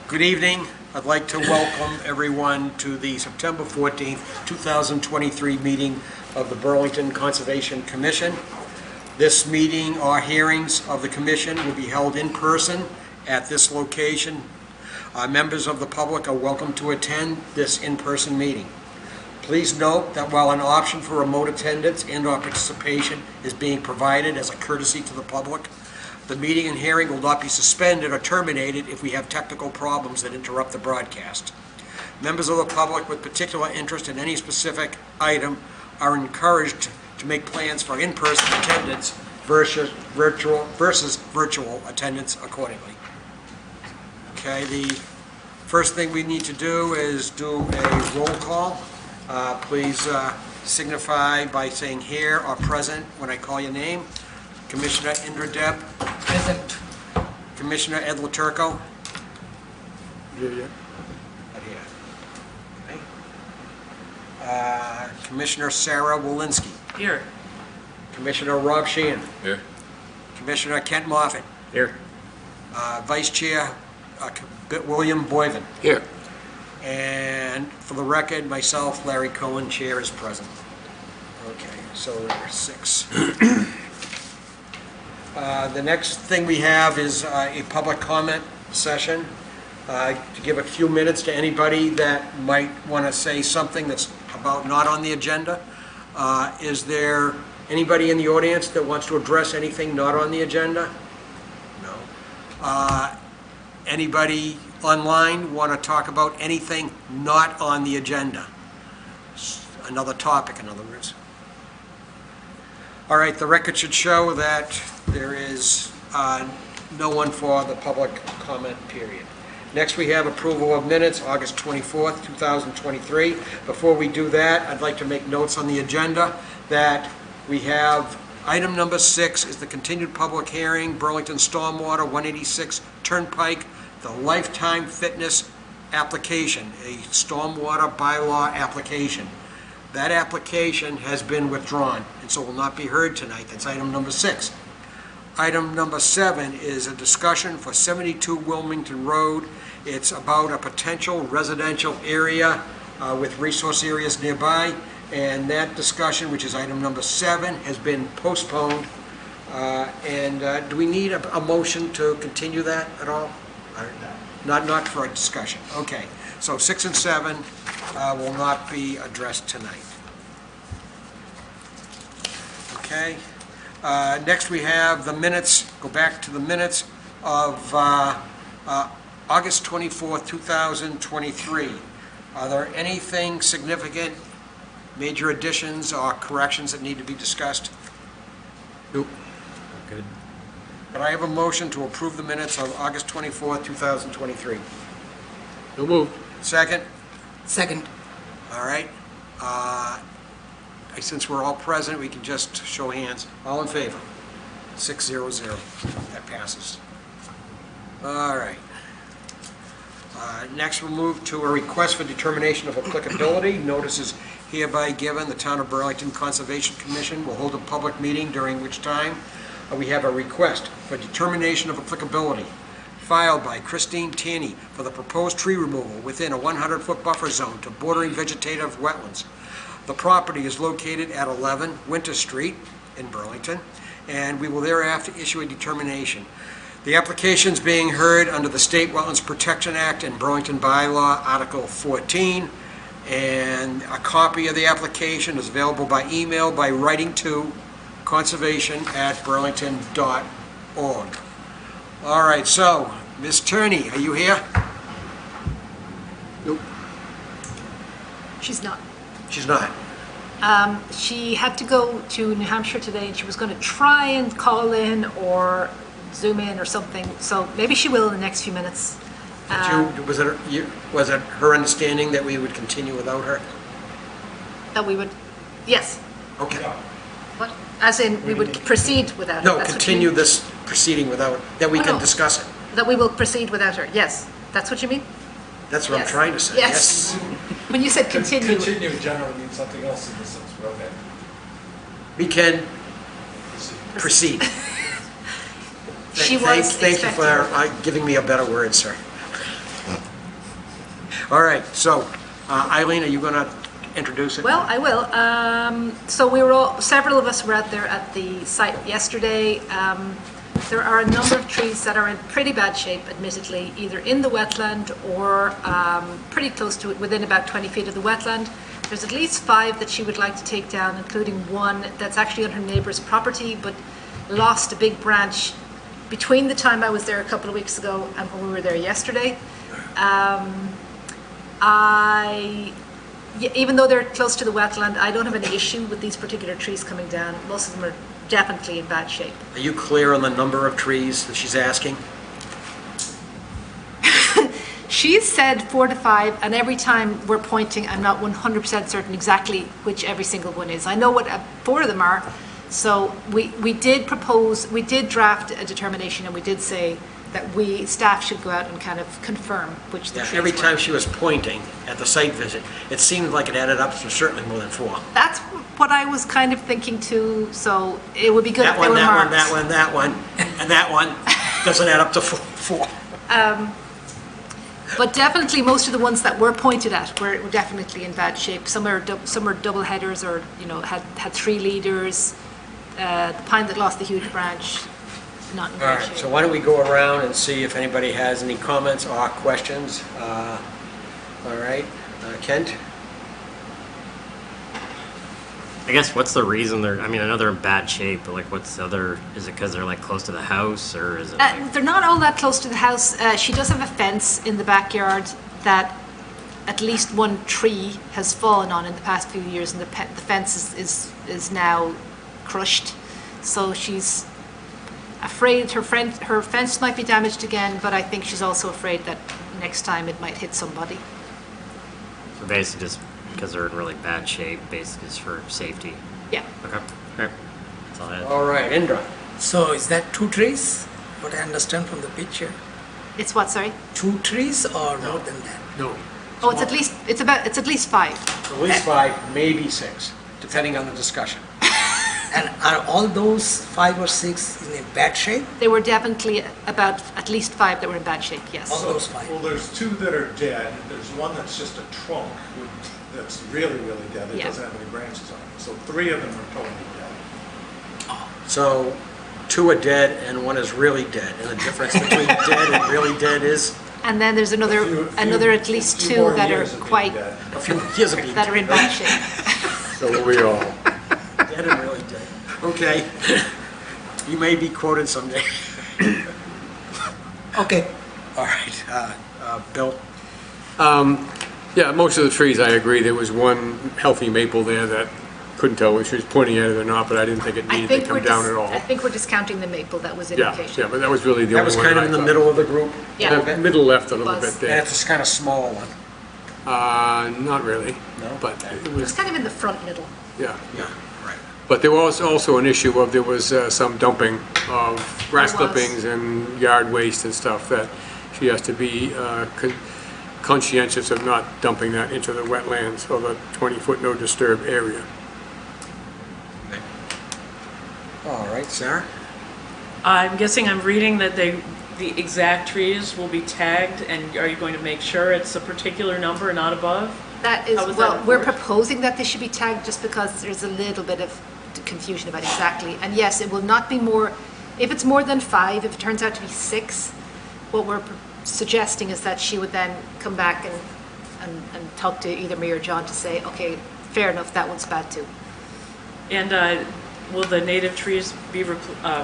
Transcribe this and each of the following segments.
Good evening. I'd like to welcome everyone to the September 14th, 2023 meeting of the Burlington Conservation Commission. This meeting or hearings of the commission will be held in person at this location. Members of the public are welcome to attend this in-person meeting. Please note that while an option for remote attendance and/or participation is being provided as a courtesy to the public, the meeting and hearing will not be suspended or terminated if we have technical problems that interrupt the broadcast. Members of the public with particular interest in any specific item are encouraged to make plans for in-person attendance versus virtual attendance accordingly. Okay, the first thing we need to do is do a roll call. Please signify by saying here or present when I call your name. Commissioner Indra Deb. Present. Commissioner Ed Laturco. Yeah. Not here. Okay. Commissioner Sarah Walensky. Here. Commissioner Rob Sheehan. Here. Commissioner Kent Moffitt. Here. Vice Chair William Boyven. Here. And for the record, myself, Larry Cohen, Chair, is present. Okay, so there are 6. The next thing we have is a public comment session to give a few minutes to anybody that might want to say something that's about not on the agenda. Is there anybody in the audience that wants to address anything not on the agenda? No. Anybody online want to talk about anything not on the agenda? Another topic, in other words. All right, the record should show that there is no one for the public comment period. Next, we have approval of minutes, August 24th, 2023. Before we do that, I'd like to make notes on the agenda that we have item number 6 is the continued public hearing, Burlington Stormwater 186 Turnpike, the Lifetime Fitness application, a stormwater bylaw application. That application has been withdrawn, and so will not be heard tonight. That's item number 6. Item number 7 is a discussion for 72 Wilmington Road. It's about a potential residential area with resource areas nearby, and that discussion, which is item number 7, has been postponed. Do we need a motion to continue that at all? Not for a discussion. Okay, so 6 and 7 will not be addressed tonight. Okay. Next we have the minutes, go back to the minutes of August 24th, 2023. Are there anything significant, major additions or corrections that need to be discussed? Nope. Good. But I have a motion to approve the minutes of August 24th, 2023. No move. Second? Second. All right. Since we're all present, we can just show hands. All in favor? 600. That passes. All right. Next, we'll move to a request for determination of applicability. Notice is hereby given. The Town of Burlington Conservation Commission will hold a public meeting during which time we have a request for determination of applicability filed by Christine Tierney for the proposed tree removal within a 100-foot buffer zone to bordering vegetative wetlands. The property is located at 11 Winter Street in Burlington, and we will thereafter issue a determination. The application is being heard under the State Wetlands Protection Act and Burlington Bylaw, Article 14, and a copy of the application is available by email by writing to conservation@burlington.org. All right, so, Ms. Tierney, are you here? Nope. She's not. She's not. She had to go to New Hampshire today, and she was going to try and call in or Zoom in or something, so maybe she will in the next few minutes. Was it her understanding that we would continue without her? That we would, yes. Okay. What? As in, we would proceed without her? No, That's what you continue mean? this proceeding without, that we Oh, can no. discuss it. That we will proceed without her, yes. That's what you mean? That's what I'm Yes. trying to say. Yes. When you said continue. Continue generally means something else in the sense, but okay. We can proceed. She was Thank you for expecting- giving me a better word, sir. All right, so Eileen, are you going to introduce it? Well, I will. So several of us were out there at the site yesterday. There are a number of trees that are in pretty bad shape, admittedly, either in the wetland or pretty close to it, within about 20 feet of the wetland. There's at least 5 that she would like to take down, including one that's actually on her neighbour's property, but lost a big branch between the time I was there a couple of weeks ago and when we were there yesterday. Even though they're close to the wetland, I don't have any issue with these particular trees coming down. Most of them are definitely in bad shape. Are you clear on the number of trees that she's asking? She's said 4 to 5, and every time we're pointing, I'm not 100% certain exactly which every single one is. I know what 4 of them are. So we did draft a determination, and we did say that staff should go out and kind of confirm which the trees Every were. time she was pointing at the site visit, it seemed like it added up to certainly more than 4. That's what I was kind of thinking too, so it would be good That if they one, were that one, marked. that one, that one, and that one doesn't add up to 4. But definitely most of the ones that were pointed at were definitely in bad shape. Some are double headers, or had 3 leaders. The pine that lost the huge branch, not in All great right, shape. so why don't we go around and see if anybody has any comments or questions? All right, Kent? I guess what's the reason I know they're in bad shape, but like what's the other, is it because they're like close to the house, or is it like, They're not all that close to the house. She does have a fence in the backyard that at least one tree has fallen on in the past few years, and the fence is now crushed. So she's afraid her fence might be damaged again, but I think she's also afraid that next time it might hit somebody. so basically just because they're in really bad shape, basically just for safety? Yeah. Okay, alright, that's all I had. All right, Indra? So is that 2 trees? What I understand from the picture. It's what, sorry? 2 trees or more than that? No. Oh, it's at least 5. At least 5, maybe 6, depending on the discussion. And are all those 5 or 6 in a bad shape? There were definitely about at least 5 that were in bad shape, yes. All those 5? Well, there's 2 that are dead, there's one that's just a trunk that's really, really dead, it Yeah. doesn't have any branches on it. So 3 of them are totally dead. So 2 are dead and 1 is really dead, and the difference between dead and really dead is And then there's another at least 2 that are quite, a few years of being that are in bad shape. So are we all. dead and really dead. Okay. You may be quoted someday. Okay. All right, Bill? Yeah, most of the trees, I agree. There was one healthy maple there that couldn't tell whether she was pointing at it or not, but I didn't think it I needed think to come down at all. I think we're discounting the maple that was in Yeah, location. yeah, but that was really the That only was one kind that of in I the thought. middle of the group? Yeah. The middle left a little Was. bit And there. it's kind of small one. Not really. No? But it It was was, kind of in the front middle. yeah. Yeah, right. But there was also an issue of, there was some dumping of grass There was. clippings and yard waste and stuff that she has to be conscientious of not dumping that into the wetlands or the 20-foot no disturb area. All right, Sarah? I'm guessing I'm reading that the exact trees will be tagged, and are you going to make sure it's a particular number, not above? That is, How was well, that we're enforced? proposing that they should be tagged just because there's a little bit of confusion about exactly. And yes, it will not be more, if it's more than 5, if it turns out to be 6, what we're suggesting is that she would then come back and talk to either me or John to say, okay, fair enough, that one's bad too. And will the native trees be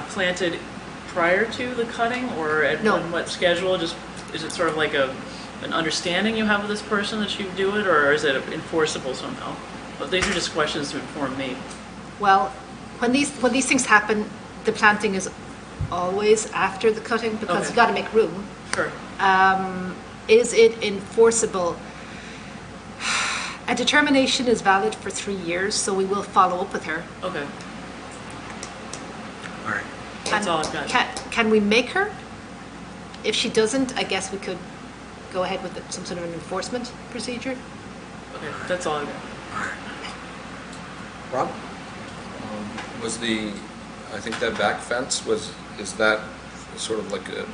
planted prior to the cutting, or at No. what schedule? Just, is it sort of like an understanding you have with this person that she would do it, or is it enforceable somehow? But these are just questions to inform me. Well, when these things happen, the planting is always after the cutting because Okay. you've got to make room. Sure. Is it enforceable? A determination is valid for 3 years, so we will follow up with her. Okay. All right. That's all I've got. Can we make her? If she doesn't, I guess we could go ahead with some sort of an enforcement procedure. Okay, that's all I've got. All right. Rob? I think that back fence is that sort of like a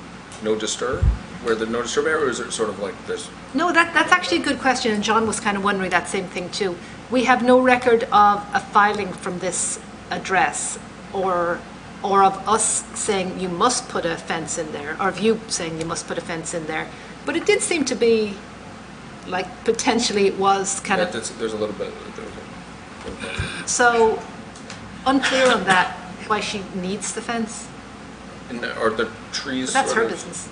no disturb? where the no disturb area, or is it sort of like this? No, that's actually a good question, and John was kind of wondering that same thing too. We have no record of a filing from this address, or of us saying you must put a fence in there, or of you saying you must put a fence in there. But it did seem to be like potentially it was kind Yeah, of, there's a little bit, so unclear on that, why she needs the fence. and are the trees But that's sort her of business.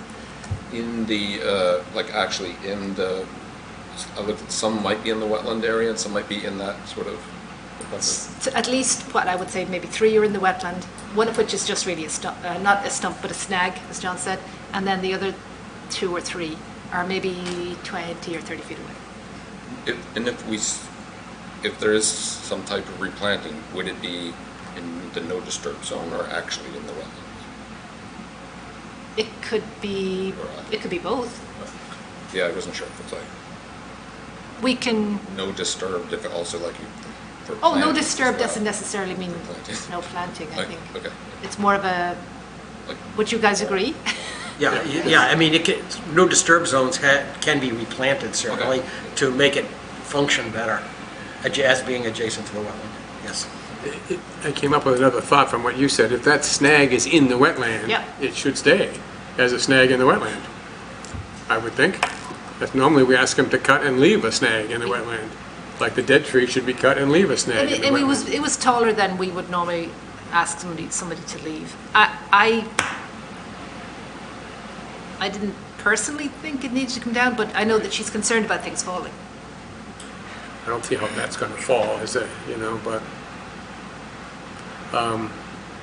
in the, like actually in the, I looked at, some might be in the wetland area and some might be in that sort of, At least, what I would say, maybe 3 are in the wetland, one of which is just really a stump, not a stump, but a snag, as John said, and then the other 2 or 3 are maybe 20 or 30 feet away. and if there is some type of replanting, would it be in the no disturb zone or actually in the wetlands? It could be both. Yeah, I wasn't sure if it's like We can, no disturbed, if it also like you. for oh, no plantings as disturb well. doesn't necessarily mean For planting. no planting, I Like, think. okay. It's more of a, Like- would you guys agree? Yeah, I mean, no disturb zones can be replanted certainly to make it function better, as being adjacent to the wetland, yes. I came up with another thought from what you said. If that snag is in the wetland, Yeah. it should stay as a snag in the wetland, I would think. But normally we ask them to cut and leave a snag in the wetland. Like the dead tree should be cut and leave a snag And in the wetland. it was taller than we would normally ask somebody to leave. I didn't personally think it needed to come down, but I know that she's concerned about things falling. I don't see how that's gonna fall, is it, but,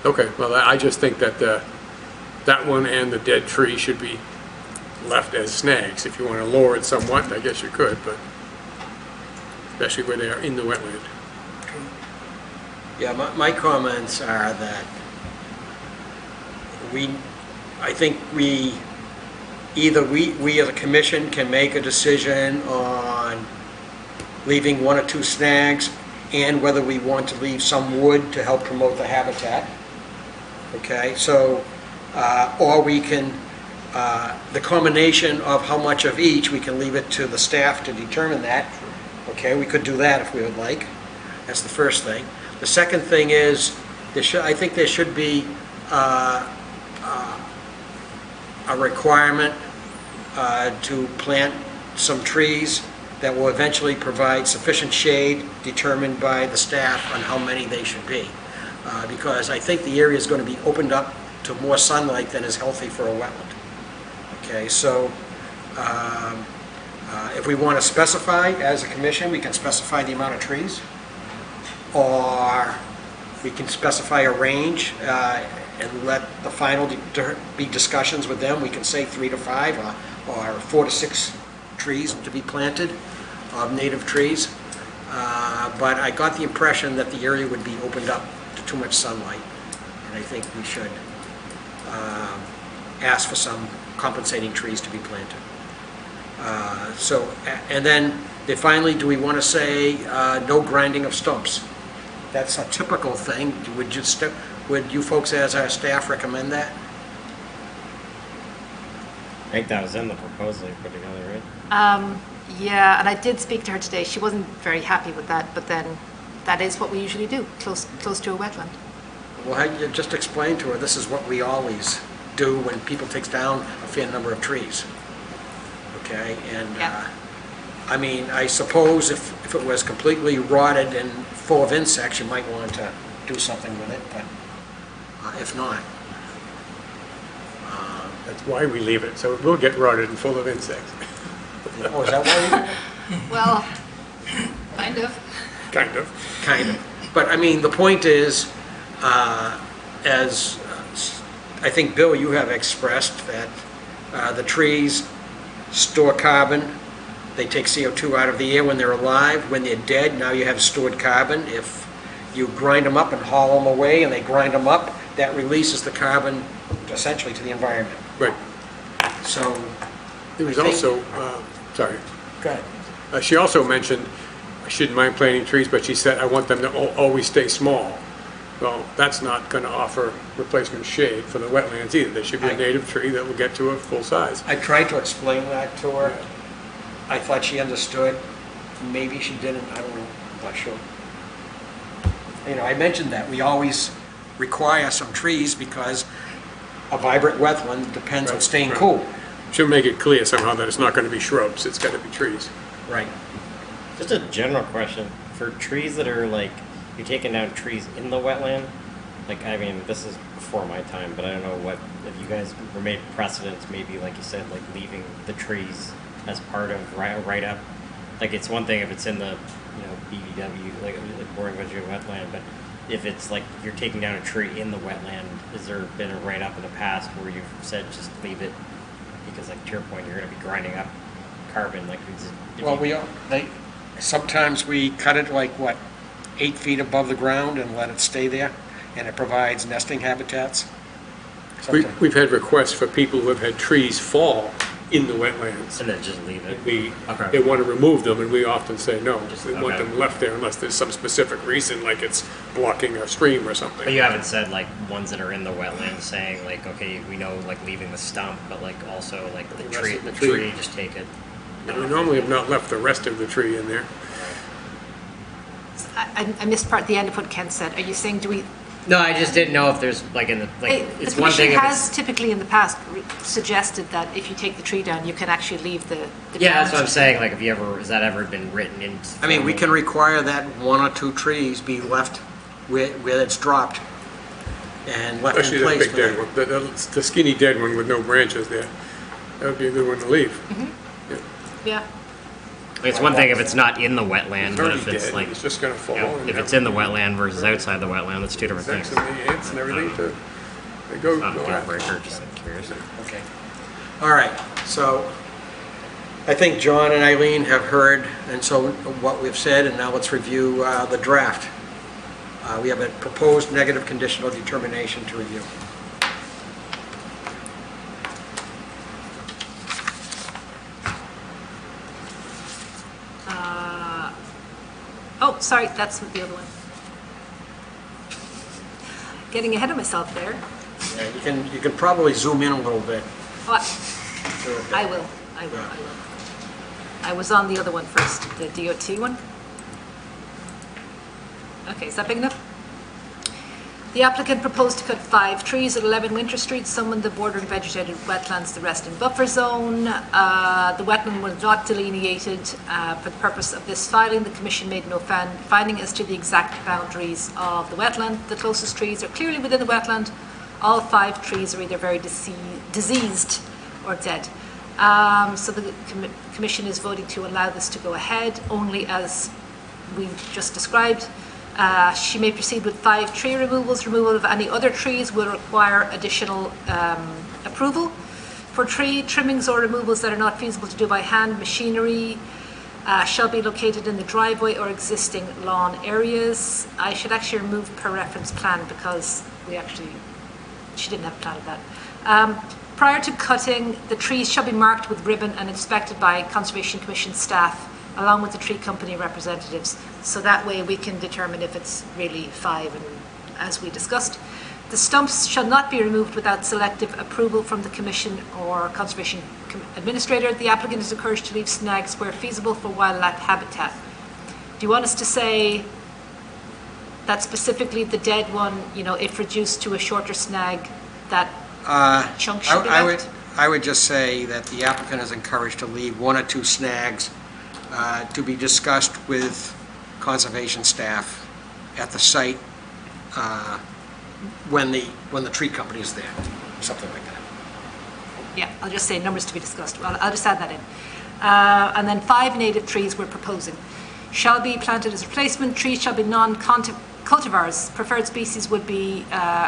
okay, well, I just think that that one and the dead tree should be left as snags. If you wanna lower it somewhat, I guess you could, but especially where they are in the wetland. Yeah, my comments are that I think we as a commission can make a decision on leaving 1 or 2 snags and whether we want to leave some wood to help promote the habitat. Okay, so, or we can, the combination of how much of each, we can leave it to the staff to determine that. Okay, we could do that if we would like. That's the first thing. The second thing is, I think there should be a requirement to plant some trees that will eventually provide sufficient shade determined by the staff on how many they should be. Because I think the area is going to be opened up to more sunlight than is healthy for a wetland. Okay, so if we want to specify as a commission, we can specify the amount of trees, or we can specify a range and let the final be discussions with them. We can say 3 to 5 or 4 to 6 trees to be planted of native trees. But I got the impression that the area would be opened up to too much sunlight, and I think we should ask for some compensating trees to be planted. And then finally, do we want to say no grinding of stumps? That's a typical thing. Would you folks as our staff recommend that? I think that was in the proposal you put together, right? Yeah, and I did speak to her today. She wasn't very happy with that, but then that is what we usually do, close to a wetland. Well, you just explain to her, this is what we always do when people take down a fair number of trees. Okay, and Yeah. I mean, I suppose if it was completely rotted and full of insects, you might want to do something with it, but if not. That's why we leave it, so it will get rotted and full of insects, Oh, is that why you? Well, kind of. kind of. Kind of. But I mean, the point is, as I think, Bill, you have expressed that the trees store carbon. They take CO2 out of the air when they're alive. When they're dead, now you have stored carbon. If you grind them up and haul them away and they grind them up, that releases the carbon essentially to the environment. Right. So, There was I think- also, sorry, go ahead. she also mentioned, I shouldn't mind planting trees, but she said, I want them to always stay small. Well, that's not going to offer replacement shade for the wetlands either. There should be a native tree that will get to a full size. I tried to explain that to her. I thought she understood. Maybe she didn't, I don't know, I'm not sure. You know, I mentioned that we always require some trees because a vibrant wetland depends on Right, staying right. cool. Should make it clear somehow that it's not going to be shrubs, it's got to be trees. Right. Just a general question, for trees that are like, you're taking down trees in the wetland, like, I mean, this is before my time, but I don't know what, if you guys were made precedents, maybe like you said, like leaving the trees as part of right up. Like, it's one thing if it's in the, you know, BVW, like boring vegetative wetland, but if it's like you're taking down a tree in the wetland, has there been a write up in the past where you've said just leave it? Because like to your point, you're gonna be grinding up carbon, like if Well, you- sometimes we cut it like, what, 8 feet above the ground and let it stay there, and it provides nesting habitats. Sometimes. We've had requests for people who have had trees fall in the wetlands. and then just leave it. They Okay. want to remove them, and we often say no, we want Okay. them left there unless there's some specific reason, like it's blocking a stream or something. But you haven't said like ones that are in the wetland saying like, okay, we know like leaving the stump, but like also like the rest tree, of the the tree. tree, just take it. And we normally have not left the rest of the tree in there. I missed the end of what Ken said. Are you saying, do we, No, I just didn't know if there's like in the, like, the it's one thing commission if has it's. typically in the past suggested that if you take the tree down, you can actually leave the Yeah, that's what I'm ground. saying, like, have you ever, has that ever been written in? I mean, we can require that 1 or 2 trees be left where it's dropped and left in Especially that place. big for dead that. one, the skinny dead one with no branches there. That would be a good one to leave. Yeah, Like, it's one thing if it's not in the wetland, It's but already if it's dead, like, it's just gonna fall. you know, and if it's in the wetland versus outside the wetland, that's two different Insects things. and the ants and everything to, they go. Not a go deal after. breaker, just like curious. Okay. All right, so I think John and Eileen have heard, and so what we've said, and now let's review the draft. We have a proposed negative conditional determination to review. oh, sorry, that's the other one. Getting ahead of myself there. Yeah, you can probably zoom in a little bit. Oh, I will. I was on the other one first, the DOT one. Okay, is that big enough? The applicant proposed to cut 5 trees at 11 Winter Street, some in the bordering vegetated wetlands, the rest in buffer zone. The wetland was not delineated. For the purpose of this filing, the commission made no finding as to the exact boundaries of the wetland. The closest trees are clearly within the wetland. All 5 trees are either very diseased or dead. So the commission is voting to allow this to go ahead, only as we just described. She may proceed with 5 tree removals. Removal of any other trees will require additional approval. For tree trimmings or removals that are not feasible to do by hand, machinery shall be located in the driveway or existing lawn areas. I should actually remove per reference plan because she didn't have a plan of that. Prior to cutting, the trees shall be marked with ribbon and inspected by Conservation Commission staff along with the tree company representatives. So that way we can determine if it's really 5, and as we discussed. The stumps shall not be removed without selective approval from the Commission or Conservation Administrator. The applicant is encouraged to leave snags where feasible for wildlife habitat. Do you want us to say that specifically the dead one, you know, if reduced to a shorter snag, that chunk should be left? I would just say that the applicant is encouraged to leave 1 or 2 snags to be discussed with conservation staff at the site when the tree company is there, something like that. Yeah, I'll just say numbers to be discussed. Well, I'll just add that in. And then 5 native trees we're proposing. Shall be planted as replacement. Trees shall be non-cultivars. Preferred species would be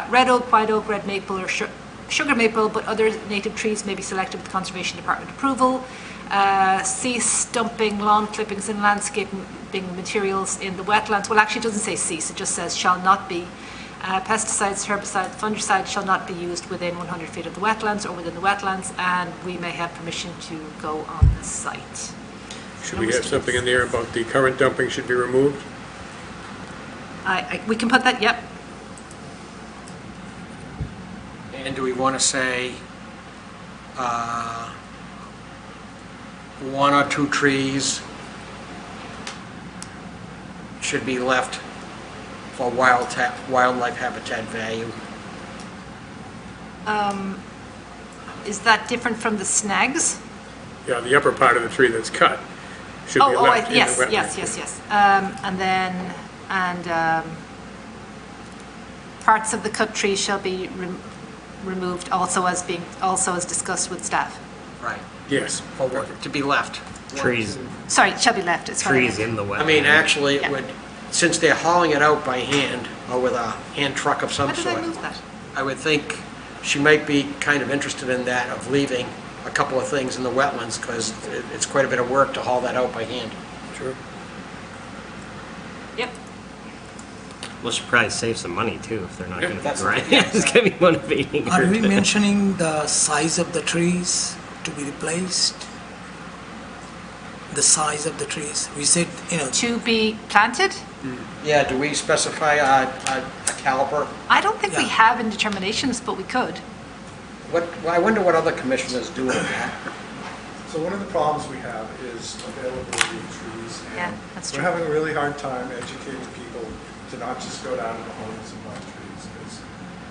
red oak, white oak, red maple, or sugar maple, but other native trees may be selected with Conservation Department approval. Cease dumping lawn clippings and landscaping materials in the wetlands. Well, actually, it doesn't say cease, it just says shall not be. Pesticides, herbicides, fungicides shall not be used within 100 feet of the wetlands or within the wetlands, and we may have permission to go on the site. Should we have something in there about the current dumping should be removed? We can put that, yep. And do we want to say one or two trees should be left for wildlife habitat value? Is that different from the snags? Yeah, the upper part of the tree that's cut should be left in the Yes, wetland. yes. Parts of the cut trees shall be removed also as discussed with staff. Right, Yes. to be left. Trees, Sorry, shall be left, it's fine. trees in the wetland. I mean, actually, it Yeah. would, since they're hauling it out by hand or with a hand truck of some Why did I sort, move that? I would think she might be kind of interested in that, of leaving a couple of things in the wetlands, because it's quite a bit of work to haul that out by hand. Sure. Yep. Well, should probably save some money too if they're not Yeah, going to be that's- grinding. yeah, It's going to be motivating. Are we mentioning the size of the trees to be replaced? The size of the trees? We said, To be planted? Yeah, do we specify a caliper? I don't think we Yeah. have in determinations, but we could. Well, I wonder what other commissioners do with that. So one of the problems we have is availability of trees. Yeah, and that's We're true. having a really hard time educating people to not just go down to the homes and buy trees. Because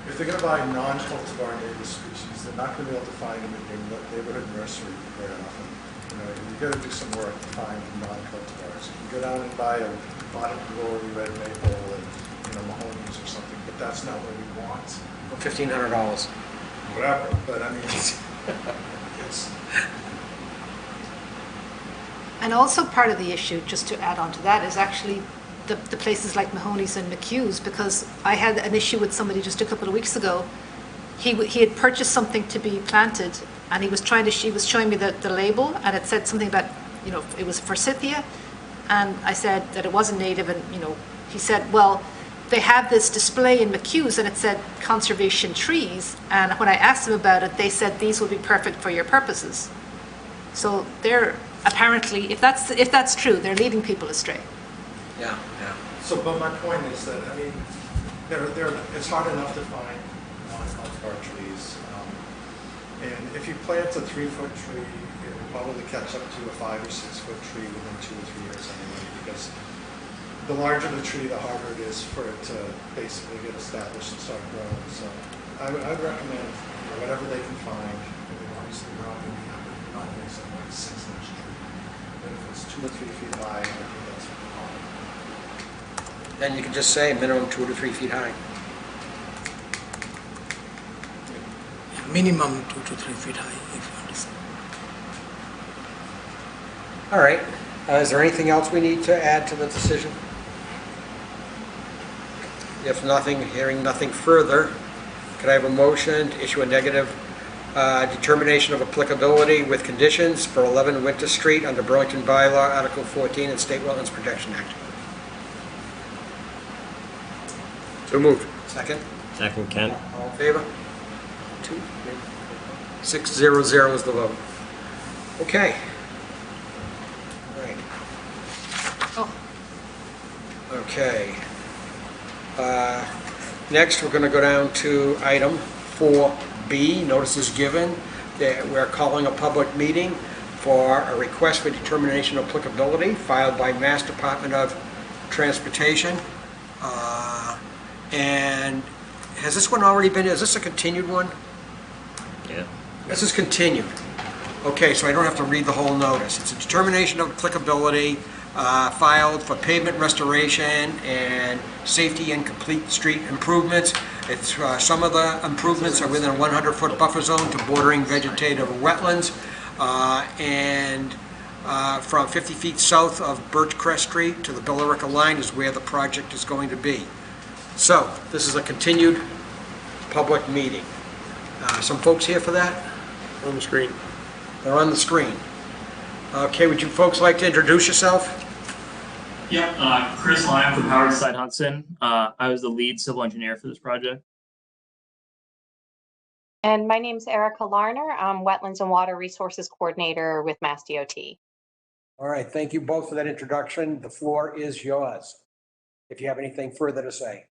if they're gonna buy non-cultivar native species, they're not gonna be able to find them in your neighborhood nursery very often. You gotta do some work to find non-cultivars. You can go down and buy a Bonnet Glory red maple and, Mahoney's or something, but that's not what we want. For $1,500. Whatever, but I mean, it's, And also part of the issue, just to add on to that, is actually the places like Mahoney's and McHugh's, because I had an issue with somebody just a couple of weeks ago. He had purchased something to be planted, and she was showing me the label, and it said something about, it was forsythia, and I said that it wasn't native, and, he said, well, they have this display in McHugh's, and it said conservation trees, and when I asked them about it, they said these will be perfect for your purposes. So they're apparently, if that's true, they're leading people astray. Yeah. so, but my point is that, I mean, it's hard enough to find non-cultivar trees. And if you plant a 3-foot tree, it will probably catch up to a 5 or 6 foot tree within 2 or 3 years anyway, because the larger the tree, the harder it is for it to basically get established and start growing. So I'd recommend whatever they can find. I mean, obviously, we're not going to make something like a 6-inch tree. But if it's 2 or 3 feet high, I think that's fine. Then you can just say minimum 2 to 3 feet high. minimum 2 to 3 feet high, if you understand. All right. Is there anything else we need to add to the decision? If nothing, hearing nothing further, could I have a motion to issue a negative determination of applicability with conditions for 11 Winter Street under Burlington Bylaw, Article 14, and State Wetlands Protection Act? So moved. Second? Second, Kent. All in favor? 2, 600 is the vote. Okay. All right. Oh, Okay. Next, we're going to go down to item 4B, notices given, that we're calling a public meeting for a request for determination of applicability filed by Mass Department of Transportation. And has this one already been, is this a continued one? Yeah. This is continued. Okay, so I don't have to read the whole notice. It's a determination of applicability filed for pavement restoration and safety and complete street improvements. It's, some of the improvements are within a 100-foot buffer zone to bordering vegetative wetlands, and from 50 feet south of Birchcrest Street to the Billerica line is where the project is going to be. So, this is a continued public meeting. Some folks here for that? On the screen. They're on the screen. Okay, would you folks like to introduce yourself? Yeah, Chris Lyon from Howard Side Hudson. I was the lead civil engineer for this project. And my name's Erica Larner. I'm Wetlands and Water Resources Coordinator with Mass DOT. All right, thank you both for that introduction. The floor is yours, if you have anything further to say.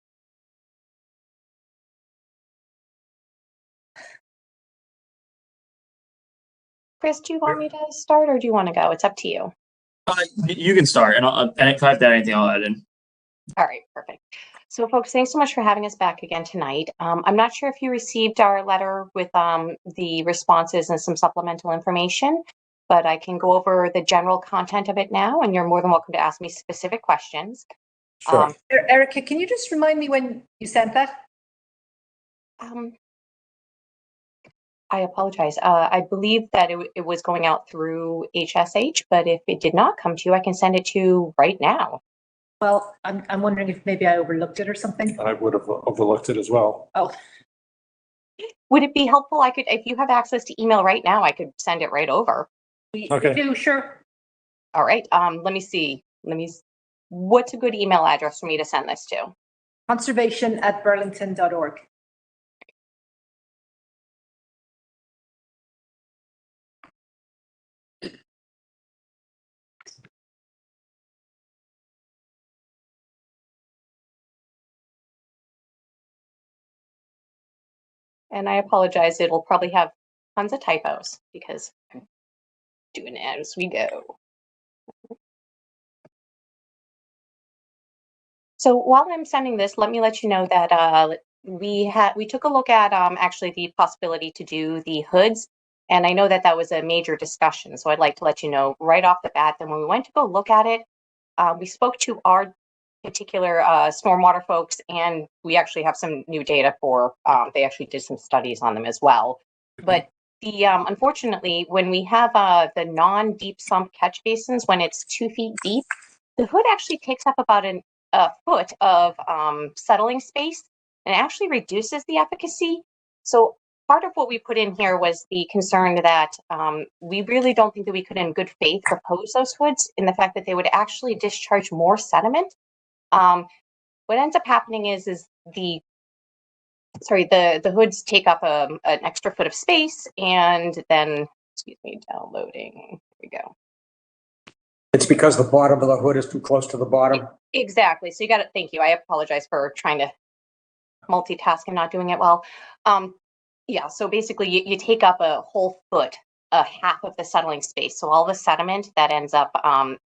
Chris, do you want me to start or do you want to go? It's up to you. You can start, and if I have to add anything, I'll add in. All right, perfect. So folks, thanks so much for having us back again tonight. I'm not sure if you received our letter with the responses and some supplemental information, but I can go over the general content of it now, and you're more than welcome to ask me specific questions. Sure. Erica, can you just remind me when you sent that? I apologize. I believe that it was going out through HSH, but if it did not come to you, I can send it to you right now. Well, I'm wondering if maybe I overlooked it or something. I would have overlooked it as well. Oh, Would it be helpful? I could, if you have access to email right now, I could send it right over. we Okay. do, sure. All right. Let me see. What's a good email address for me to send this to? Conservation@burlington.org. And I apologize. It'll probably have tons of typos because I'm doing it as we go. So while I'm sending this, let me let you know that we took a look at actually the possibility to do the hoods, and I know that that was a major discussion. So I'd like to let you know right off the bat that when we went to go look at it, we spoke to our particular stormwater folks, and we actually have some new data for. They actually did some studies on them as well, but. The unfortunately, when we have the non-deep sump catch basins, when it's 2 feet deep, the hood actually takes up about a foot of settling space and actually reduces the efficacy. So part of what we put in here was the concern that we really don't think that we could in good faith propose those hoods in the fact that they would actually discharge more sediment. What ends up happening is the hoods take up an extra foot of space, and then, excuse me, downloading, here we go. It's because the bottom of the hood is too close to the bottom? Exactly. So you got it. Thank you. I apologize for trying to multitask and not doing it well. Yeah, so basically you take up a whole foot, a half of the settling space. So all the sediment that ends up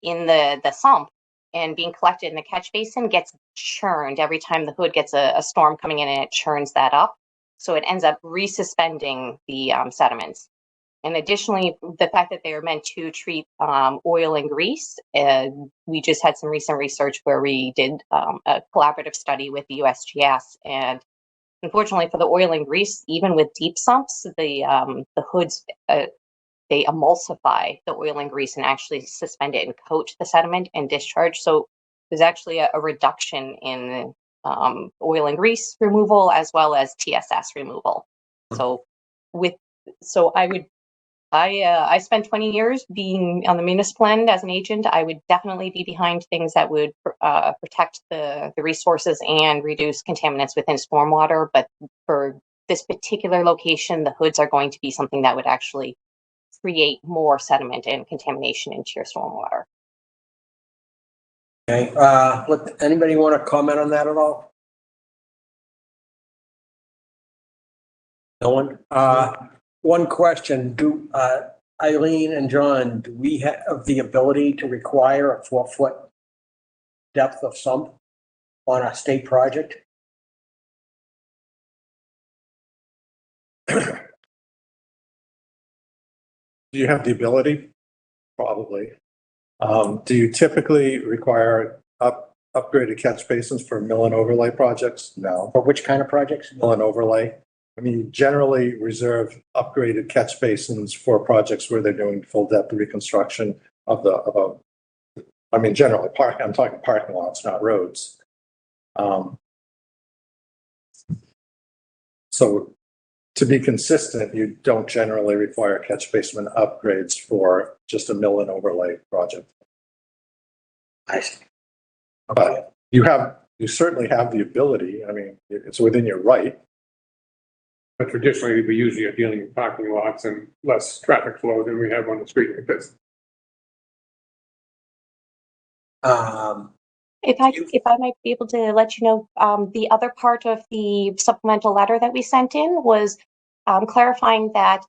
in the sump and being collected in the catch basin gets churned every time the hood gets a storm coming in, and it churns that up. So it ends up resuspending the sediments. And additionally, the fact that they are meant to treat oil and grease, we just had some recent research where we did a collaborative study with the USGS, and unfortunately for the oil and grease, even with deep sumps, the hoods, they emulsify the oil and grease and actually suspend it and coat the sediment and discharge. So there's actually a reduction in oil and grease removal as well as TSS removal. So I spent 20 years being on the municipal end as an agent. I would definitely be behind things that would protect the resources and reduce contaminants within stormwater. But for this particular location, the hoods are going to be something that would actually create more sediment and contamination into your stormwater. Okay, anybody want to comment on that at all? No one? One question, Eileen and John, do we have the ability to require a 4-foot depth of sump on a state project? Do you have the ability? Probably. Do you typically require upgraded catch basins for mill and overlay projects? No. For which kind of projects? Mill and overlay. I mean, you generally reserve upgraded catch basins for projects where they're doing full depth reconstruction generally I'm talking parking lots, not roads. So to be consistent, you don't generally require catch basin upgrades for just a mill and overlay project. I see. But you certainly have the ability. I mean, it's within your right. But traditionally, we usually are dealing in parking lots and less traffic flow than we have on the street like this. If I might be able to let you know, the other part of the supplemental letter that we sent in was clarifying that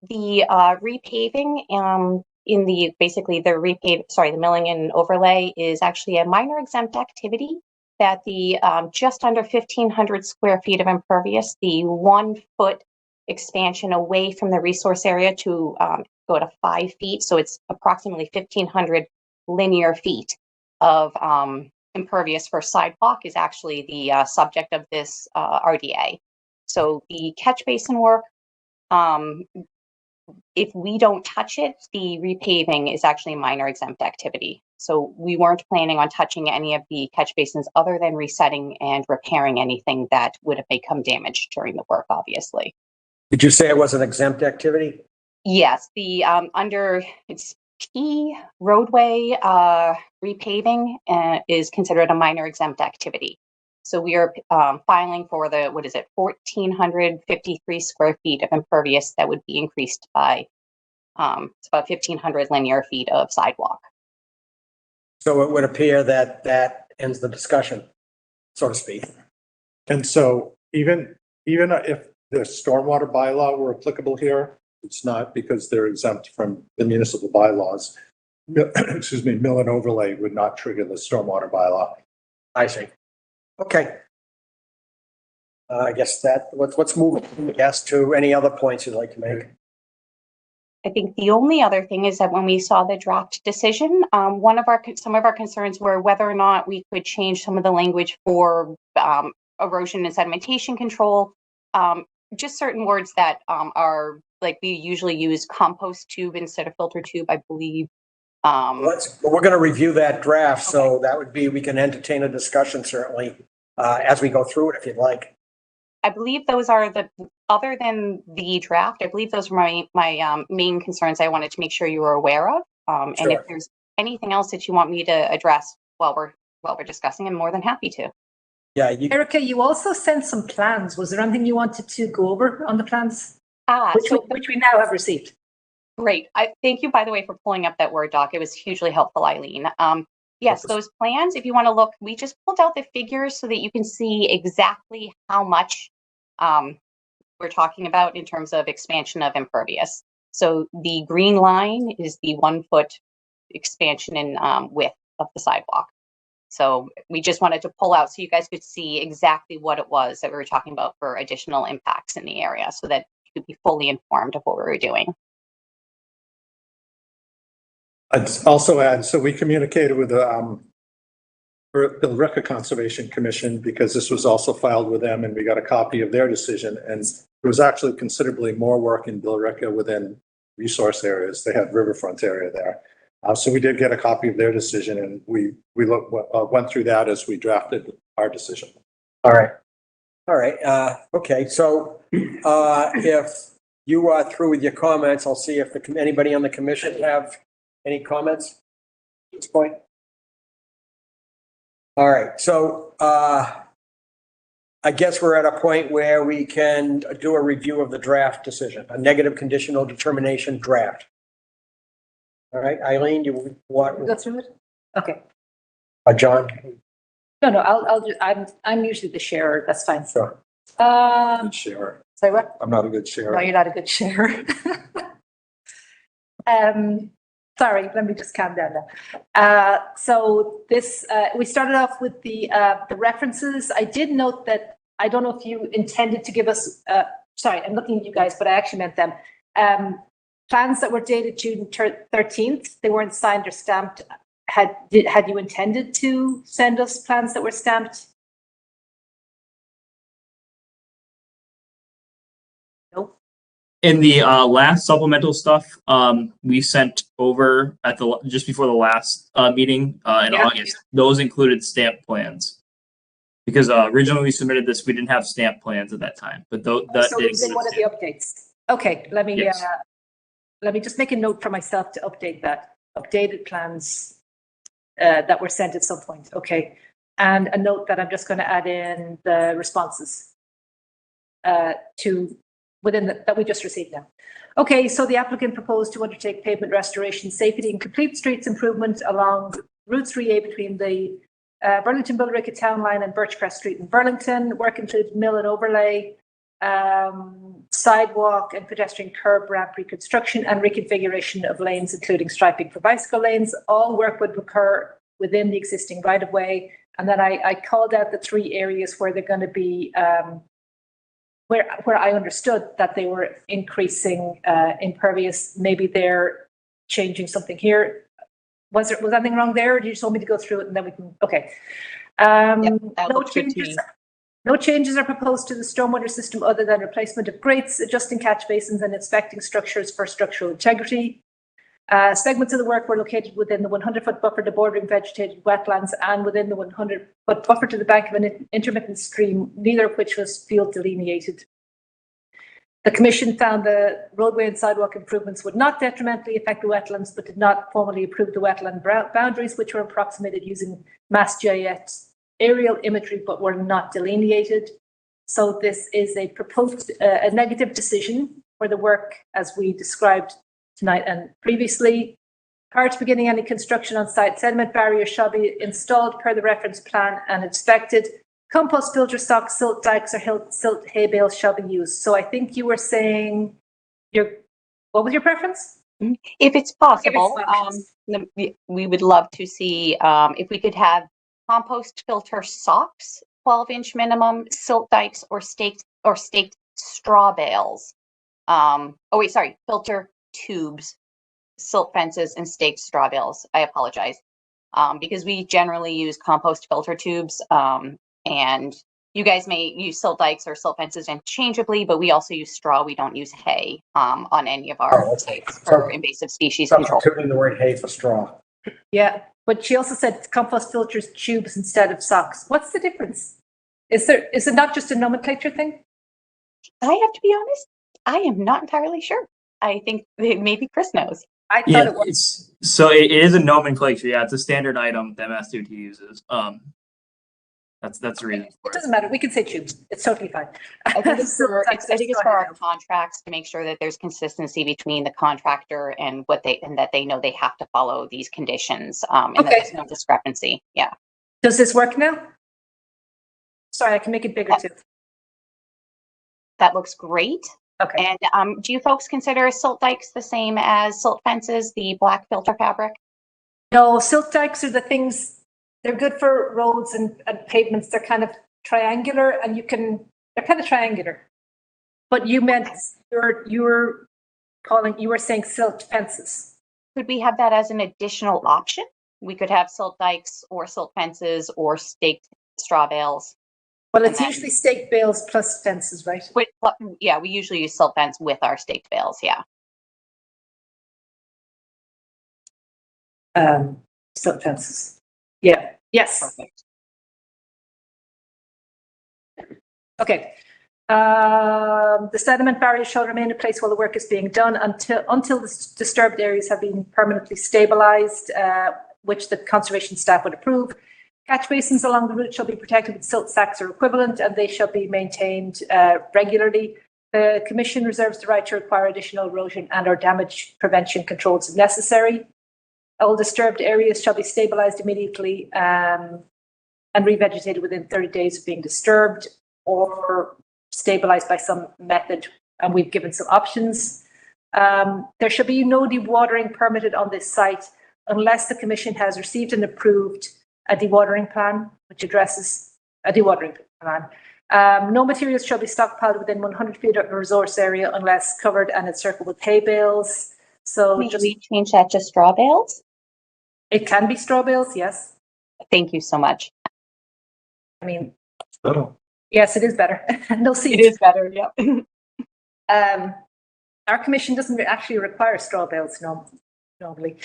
The repaving in the basically the the milling and overlay is actually a minor exempt activity that the just under 1,500 square feet of impervious, the 1 foot expansion away from the resource area to go to 5 feet. So it's approximately 1,500 linear feet of impervious for sidewalk is actually the subject of this RDA. So the catch basin work, if we don't touch it, the repaving is actually a minor exempt activity. So we weren't planning on touching any of the catch basins other than resetting and repairing anything that would have become damaged during the work, obviously. Did you say it was an exempt activity? Yes, the under it's T roadway repaving is considered a minor exempt activity. So we are filing for the, 1,453 square feet of impervious that would be increased by it's about 1,500 linear feet of sidewalk. So it would appear that that ends the discussion, so to speak. And so even if the stormwater bylaw were applicable here, it's not, because they're exempt from the municipal bylaws. Excuse me, mill and overlay would not trigger the stormwater bylaw. I see. Okay. I guess that, let's move, I guess, to any other points you'd like to make. I think the only other thing is that when we saw the draft decision, some of our concerns were whether or not we could change some of the language for erosion and sedimentation control. Just certain words that are, like, we usually use compost tube instead of filter tube, I believe. We're going to review that draft, so that would be, we can entertain a discussion certainly as we go through it if you'd like. I believe those are other than the draft, I believe those were my main concerns I wanted to make sure you were aware of. Sure. And if there's anything else that you want me to address while we're discussing, I'm more than happy to. Yeah. Erica, you also sent some plans. Was there anything you wanted to go over on the plans? Which we now have received. Great. Thank you, by the way, for pulling up that Word doc. It was hugely helpful, Eileen. Yes, those plans, if you want to look, we just pulled out the figures so that you can see exactly how much we're talking about in terms of expansion of impervious. So the green line is the 1 foot expansion in width of the sidewalk. So we just wanted to pull out so you guys could see exactly what it was that we were talking about for additional impacts in the area so that you could be fully informed of what we were doing. I'd also add, so we communicated with the Billerica Conservation Commission because this was also filed with them, and we got a copy of their decision. And there was actually considerably more work in Billerica within resource areas. They had riverfront area there. So we did get a copy of their decision, and we went through that as we drafted our decision. All right. Okay. So if you are through with your comments, I'll see if anybody on the commission have any comments at this point. All right. So I guess we're at a point where we can do a review of the draft decision, a negative conditional determination draft. All right, Eileen, you want Go through it? Okay. John? No, I'm usually the sharer. That's fine. Sure. Good sharer. Say what? I'm not a good sharer. No, you're not a good sharer. Sorry, let me just calm down now. So this, we started off with the references. I did note that, I don't know if you intended to give us, sorry, I'm looking at you guys, but I actually meant them. Plans that were dated June 13th, they weren't signed or stamped. Had you intended to send us plans that were stamped? Nope. In the last supplemental stuff, we sent over at just before the last meeting in August. Those included stamp plans, because originally we submitted this, we didn't have stamp plans at that time. But that so did it's in one of the updates. Okay, let me just make a note for myself to update that. Updated plans that were sent at some point. Okay, and a note that I'm just going to add in the responses that we just received now. Okay, so the applicant proposed to undertake pavement restoration, safety and complete streets improvement along Route 3A between the Burlington Billerica Town Line and Birchcrest Street in Burlington. Work includes mill and overlay, sidewalk and pedestrian curb ramp reconstruction and reconfiguration of lanes, including striping for bicycle lanes. All work would occur within the existing right-of-way. And then I called out the 3 areas where they're going to be, where I understood that they were increasing impervious. Maybe they're changing something here. Was anything wrong there, or do you just want me to go through it and then we can, okay. No changes are proposed to the stormwater system other than replacement of grates, adjusting catch basins and inspecting structures for structural integrity. Segments of the work were located within the 100-foot buffer to bordering vegetated wetlands and within the 100-foot buffer to the bank of an intermittent stream, neither of which was field delineated. The Commission found the roadway and sidewalk improvements would not detrimentally affect the wetlands, but did not formally approve the wetland boundaries, which were approximated using MassGIS aerial imagery, but were not delineated. So this is a proposed, a negative decision for the work as we described tonight and previously. Prior to beginning any construction on site, sediment barriers shall be installed per the reference plan and inspected. Compost filter stocks, silt dikes, or silt hay bales shall be used. So I think you were saying what was your preference? If it's possible, we would love to see if we could have compost filter socks, 12-inch minimum, silt dikes, or staked straw bales. Filter tubes, silt fences, and staked straw bales. I apologize. Because we generally use compost filter tubes, and you guys may use silt dikes or silt fences interchangeably, but we also use straw. We don't use hay on any of our sites for invasive species control. Substituting the word hay for straw. Yeah, but she also said compost filters tubes instead of socks. What's the difference? Is it not just a nomenclature thing? I have to be honest, I am not entirely sure. I think maybe Chris knows. I thought it was. It is a nomenclature. Yeah, it's a standard item that MassDOT uses. That's the reason for it. Doesn't matter. We can say tubes. It's totally fine. I think it's for our contracts to make sure that there's consistency between the contractor and that they know they have to follow these conditions, and that there's no discrepancy. Yeah. Does this work now? Sorry, I can make it bigger too. That looks great. Okay. And do you folks consider silt dikes the same as silt fences, the black filter fabric? No, silt dikes are the things, they're good for roads and pavements. They're kind of triangular and they're kind of triangular. But you meant, you were saying silt fences. Could we have that as an additional option? We could have silt dikes or silt fences or staked straw bales. Well, it's usually staked bales plus fences, right? Yeah, we usually use silt fence with our staked bales, yeah. Silt fences. Yeah, yes. Perfect. Okay. The sediment barrier shall remain in place while the work is being done until the disturbed areas have been permanently stabilized, which the conservation staff would approve. Catch basins along the route shall be protected with silt sacks or equivalent, and they shall be maintained regularly. The Commission reserves the right to require additional erosion and/or damage prevention controls if necessary. All disturbed areas shall be stabilized immediately and revegetated within 30 days of being disturbed or stabilized by some method, and we've given some options. There shall be no dewatering permitted on this site unless the Commission has received and approved a dewatering plan, which addresses a dewatering plan. No materials shall be stockpiled within 100 feet of a resource area unless covered and encircled with hay bales. So Maybe we change that to straw bales? It can be straw bales, yes. Thank you so much. I mean, Yes, it is better. No seeds. It is better, yeah. Our commission doesn't actually require straw bales normally.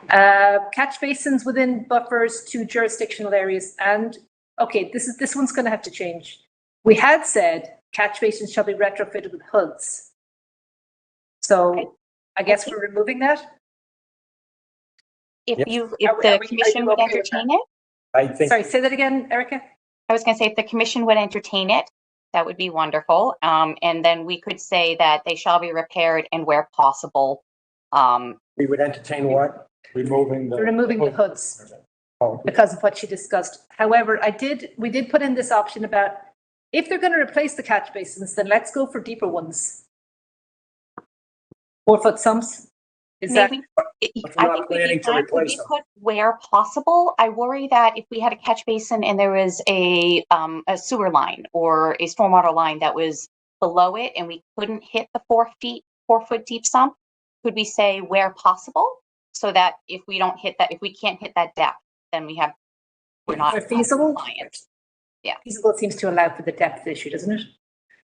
Catch basins within buffers to jurisdictional areas. And okay, this one's going to have to change. We had said catch basins shall be retrofitted with hoods. So I guess we're removing that. If the commission would entertain it. I think. Sorry, say that again, Erica. I was going to say if the commission would entertain it, that would be wonderful. And then we could say that they shall be repaired and where possible. We would entertain what? Removing the hoods because of what she discussed. However, we did put in this option about if they're going to replace the catch basins, then let's go for deeper ones. 4-foot sumps? Is that, Maybe, But we're I not think we'd planning be to fine if replace we them. put where possible. I worry that if we had a catch basin and there was a sewer line or a stormwater line that was below it and we couldn't hit the 4-foot deep sump, could we say where possible? So that if we don't hit that, if we can't hit that depth, then we're not feasible? compliant. Yeah. Feasible seems to allow for the depth issue, doesn't it?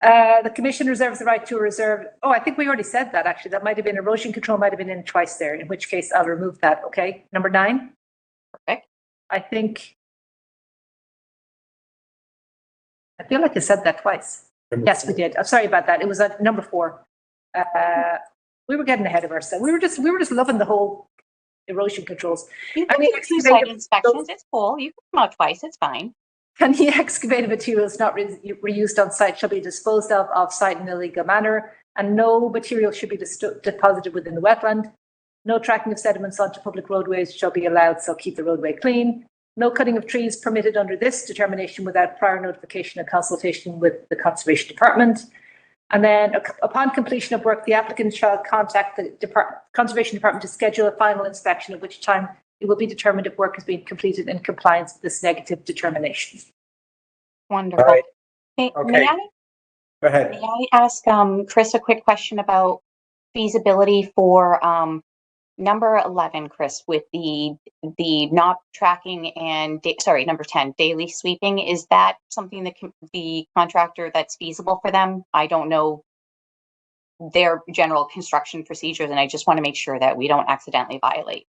The commission reserves the right to reserve, oh, I think we already said that, actually. That might have been erosion control, might have been in twice there, in which case I'll remove that, okay? Number 9? Perfect. I feel like I said that twice. Yes, we did. I'm sorry about that. It was at number 4. We were getting ahead of ourselves. We were just loving the whole erosion controls. You I can mean, do 2 site inspections. It's cool. You can come out twice. It's fine. Any excavated materials not reused on site shall be disposed of off-site in an illegal manner, and no material should be deposited within the wetland. No tracking of sediments onto public roadways shall be allowed, so keep the roadway clean. No cutting of trees permitted under this determination without prior notification and consultation with the Conservation Department. And then upon completion of work, the applicant shall contact the Conservation Department to schedule a final inspection, at which time it will be determined if work has been completed in compliance with this negative determination. Wonderful. All right. Hey, Okay. May Go ahead. I ask Chris a quick question about feasibility for number 11, Chris, with the not tracking and number 10, daily sweeping? Is that something that the contractor that's feasible for them? I don't know their general construction procedures, and I just want to make sure that we don't accidentally violate.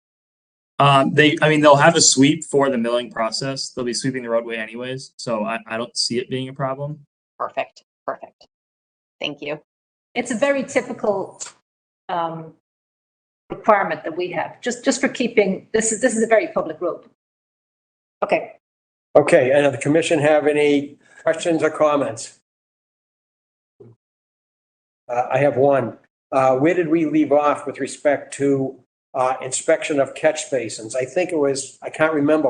They'll have a sweep for the milling process. They'll be sweeping the roadway anyways, so I don't see it being a problem. Perfect. Thank you. It's a very typical requirement that we have, just for keeping, this is a very public road. Okay. Okay, and does the commission have any questions or comments? I have one. Where did we leave off with respect to inspection of catch basins? I think it was, I can't remember.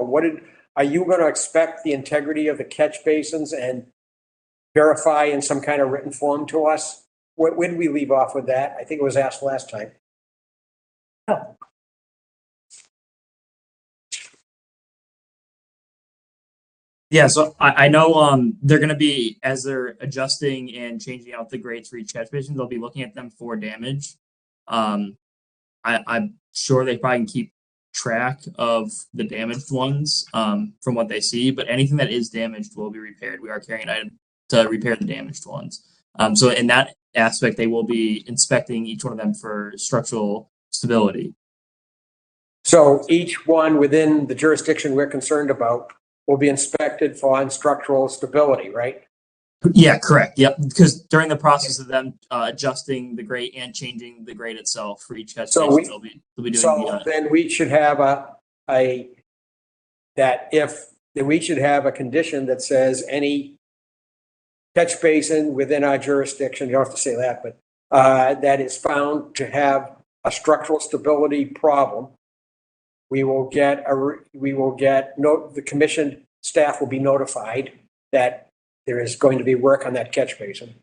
Are you going to inspect the integrity of the catch basins and verify in some kind of written form to us? Where did we leave off with that? I think it was asked last time. Oh. Yeah, so I know they're going to be, as they're adjusting and changing out the grades for each catch basin, they'll be looking at them for damage. I'm sure they probably can keep track of the damaged ones from what they see, but anything that is damaged will be repaired. We are carrying an item to repair the damaged ones. So in that aspect, they will be inspecting each one of them for structural stability. So each one within the jurisdiction we're concerned about will be inspected for structural stability, right? Yeah, correct. Yep. Because during the process of them adjusting the grade and changing the grade itself for each catch basin, they'll be doing then we should have we should have a condition that says any catch basin within our jurisdiction, you don't have to say that, but that is found to have a structural stability problem, the commission staff will be notified that there is going to be work on that catch basin.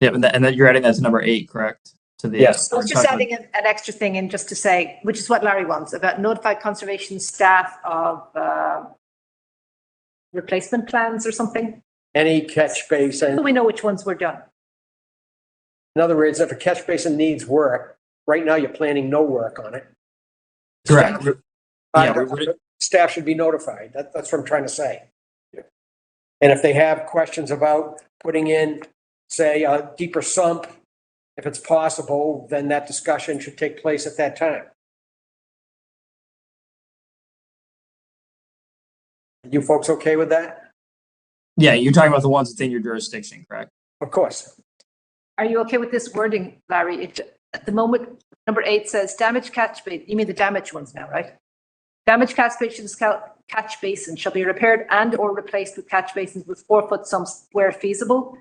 Yeah, and that you're adding that to number 8, correct? To the Yes. I was just adding an extra thing in just to say, which is what Larry wants, about notify conservation staff of replacement plans or something. Any catch basin. So we know which ones were done. In other words, if a catch basin needs work, right now you're planning no work on it. Correct. Staff should be notified. That's what I'm trying to say. And if they have questions about putting in, say, a deeper sump, if it's possible, then that discussion should take place at that time. You folks okay with that? Yeah, you're talking about the ones within your jurisdiction, correct? Of course. Are you okay with this wording, Larry? At the moment, number 8 says damaged catch basin. You mean the damaged ones now, right? Damaged catch basins shall be repaired and or replaced with catch basins with 4-foot sumps where feasible.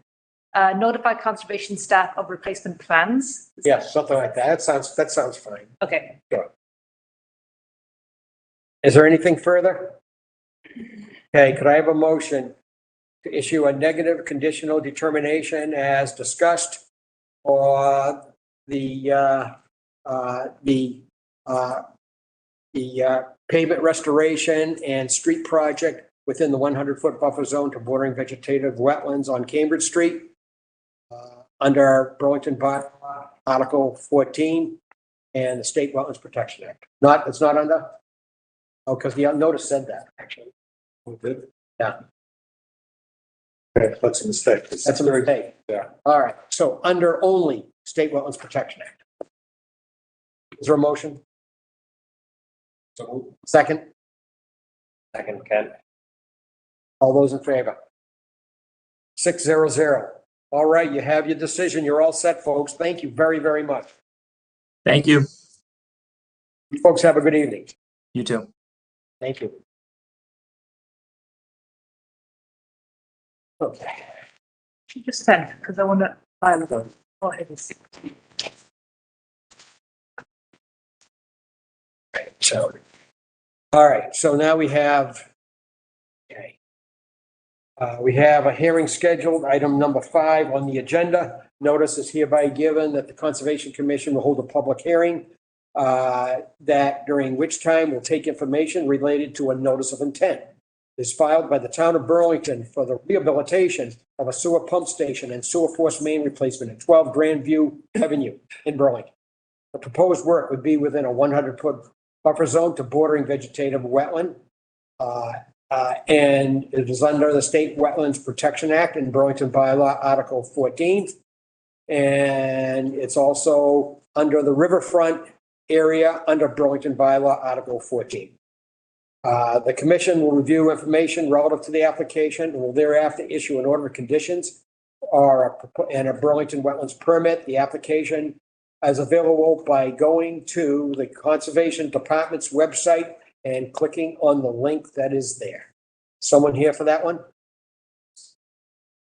Notify conservation staff of replacement plans. Yes, something like that. That sounds fine. Okay. Sure. Is there anything further? Okay, could I have a motion to issue a negative conditional determination as discussed for the pavement restoration and street project within the 100-foot buffer zone to bordering vegetative wetlands on Cambridge Street, under Burlington bylaw, Article 14, and the State Wetlands Protection Act. It's not under? Oh, because the notice said that, actually. Yeah. Okay, that's a mistake. That's a mistake. Yeah. All right, so under only State Wetlands Protection Act. Is there a motion? Second? Second, Ken. All those in favor? 600. All right, you have your decision. You're all set, folks. Thank you very, very much. Thank you. You folks have a good evening. You too. Thank you. Okay. Just send, because I want to file them. Oh, it is. So, all right, so now we have, okay. We have a hearing scheduled, item number 5 on the agenda. Notice is hereby given that the Conservation Commission will hold a public hearing, that during which time will take information related to a notice of intent. Is filed by the town of Burlington for the rehabilitation of a sewer pump station and sewer force main replacement at 12 Grandview Avenue in Burlington. The proposed work would be within a 100-foot buffer zone to bordering vegetative wetland. And it is under the State Wetlands Protection Act in Burlington bylaw, Article 14. And it's also under the riverfront area under Burlington bylaw, Article 14. The commission will review information relative to the application and will thereafter issue an order of conditions and a Burlington Wetlands permit. The application is available by going to the Conservation Department's website and clicking on the link that is there. Someone here for that one?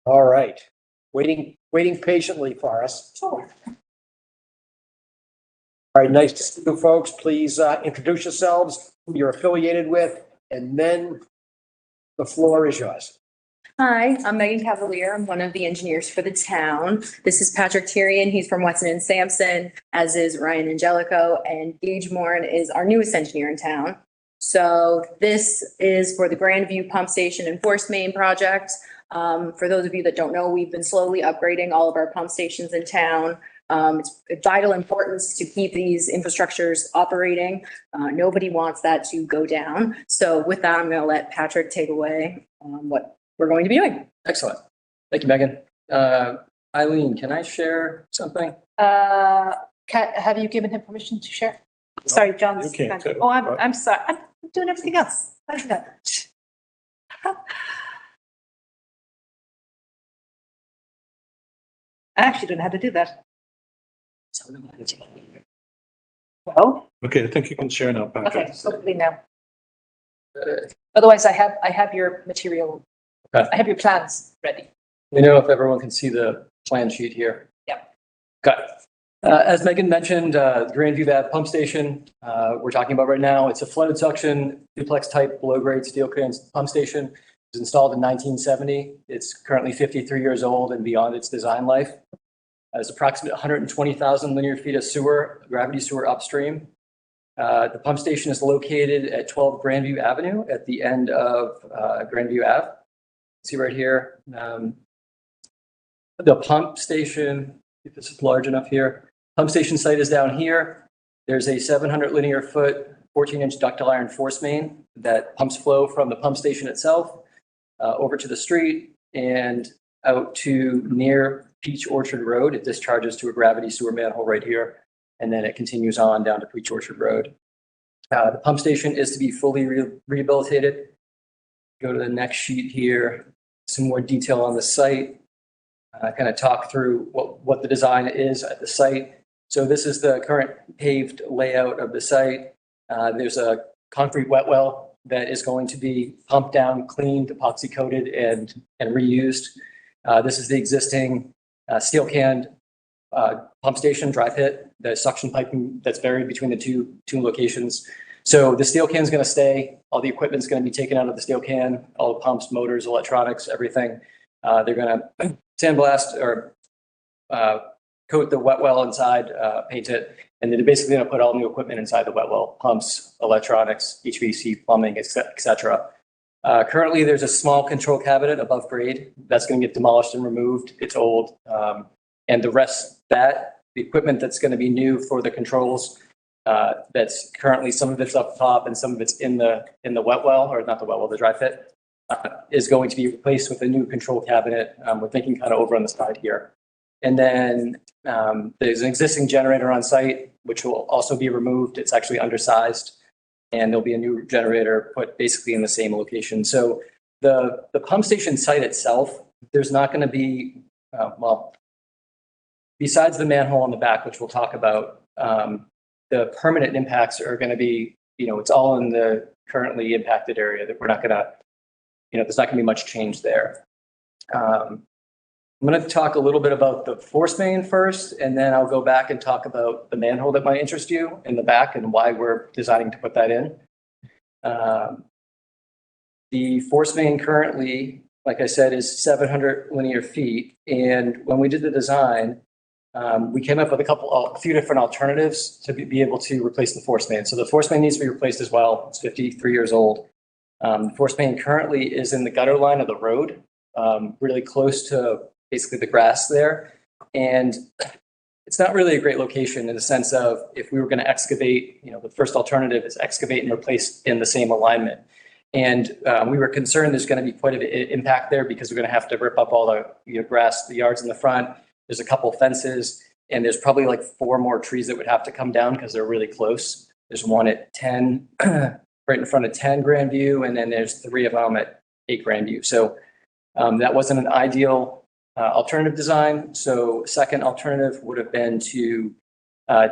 All right. Waiting patiently for us. Sure. All right, nice to see you folks. Please introduce yourselves, who you're affiliated with, and then the floor is yours. Hi, I'm Megan Cavalier. I'm one of the engineers for the town. This is Patrick Tyrion. He's from Weston and Sampson, as is Ryan Angelico, and Gage Morin is our newest engineer in town. So this is for the Grandview Pump Station and Force Main project. For those of you that don't know, we've been slowly upgrading all of our pump stations in town. It's of vital importance to keep these infrastructures operating. Nobody wants that to go down. So with that, I'm going to let Patrick take away what we're going to be doing. Excellent. Thank you, Megan. Eileen, can I share something? Have you given him permission to share? Sorry, John. You can't too, Oh, I'm but- sorry. I'm doing everything else. I forgot. I actually don't know how to do that. Well, Okay, I think you can share now, Patrick. okay, hopefully now. Otherwise, I have your material. Okay. I have your plans ready. Let me know if everyone can see the plan sheet here. Yeah. Okay. As Megan mentioned, Grandview Ave pump station we're talking about right now. It's a flooded suction duplex type below grade steel can pump station. It was installed in 1970. It's currently 53 years old and beyond its design life. There's approximately 120,000 linear feet of sewer, gravity sewer upstream. The pump station is located at 12 Grandview Avenue at the end of Grandview Ave. See right here. The pump station, if this is large enough here, pump station site is down here. There's a 700 linear foot, 14-inch ductile iron force main that pumps flow from the pump station itself over to the street and out to near Peach Orchard Road. It discharges to a gravity sewer manhole right here, and then it continues on down to Peach Orchard Road. The pump station is to be fully rehabilitated. Go to the next sheet here, some more detail on the site. Kind of talk through what the design is at the site. So this is the current paved layout of the site. There's a concrete wet well that is going to be pumped down, cleaned, epoxy coated, and reused. This is the existing steel canned pump station, dry pit, the suction piping that's buried between the two locations. So the steel can is going to stay. All the equipment is going to be taken out of the steel can, all the pumps, motors, electronics, everything. They're going to sandblast or coat the wet well inside, paint it, and they're basically going to put all new equipment inside the wet well, pumps, electronics, HVAC, plumbing, et cetera. Currently, there's a small control cabinet above grade that's going to get demolished and removed. It's old. And the rest, the equipment that's going to be new for the controls, that's currently, some of it's up top and some of it's in the wet well, or not the wet well, the dry fit, is going to be replaced with a new control cabinet. We're thinking kind of over on the side here. And then there's an existing generator on site, which will also be removed. It's actually undersized, and there'll be a new generator put basically in the same location. So the pump station site itself, there's not going to be, besides the manhole on the back, which we'll talk about, the permanent impacts are going to be, it's all in the currently impacted area that we're not going to, there's not going to be much change there. I'm going to talk a little bit about the force main first, and then I'll go back and talk about the manhole that might interest you in the back and why we're deciding to put that in. The force main currently, like I said, is 700 linear feet. And when we did the design, we came up with a few different alternatives to be able to replace the force main. So the force main needs to be replaced as well. It's 53 years old. The force main currently is in the gutter line of the road, really close to basically the grass there. And it's not really a great location in the sense of if we were going to excavate, the first alternative is excavate and replace in the same alignment. And we were concerned there's going to be quite an impact there because we're going to have to rip up all the grass, the yards in the front. There's a couple fences, and there's probably like 4 more trees that would have to come down because they're really close. There's one at 10, right in front of 10 Grandview, and then there's 3 of them at 8 Grandview. So that wasn't an ideal alternative design. So second alternative would have been to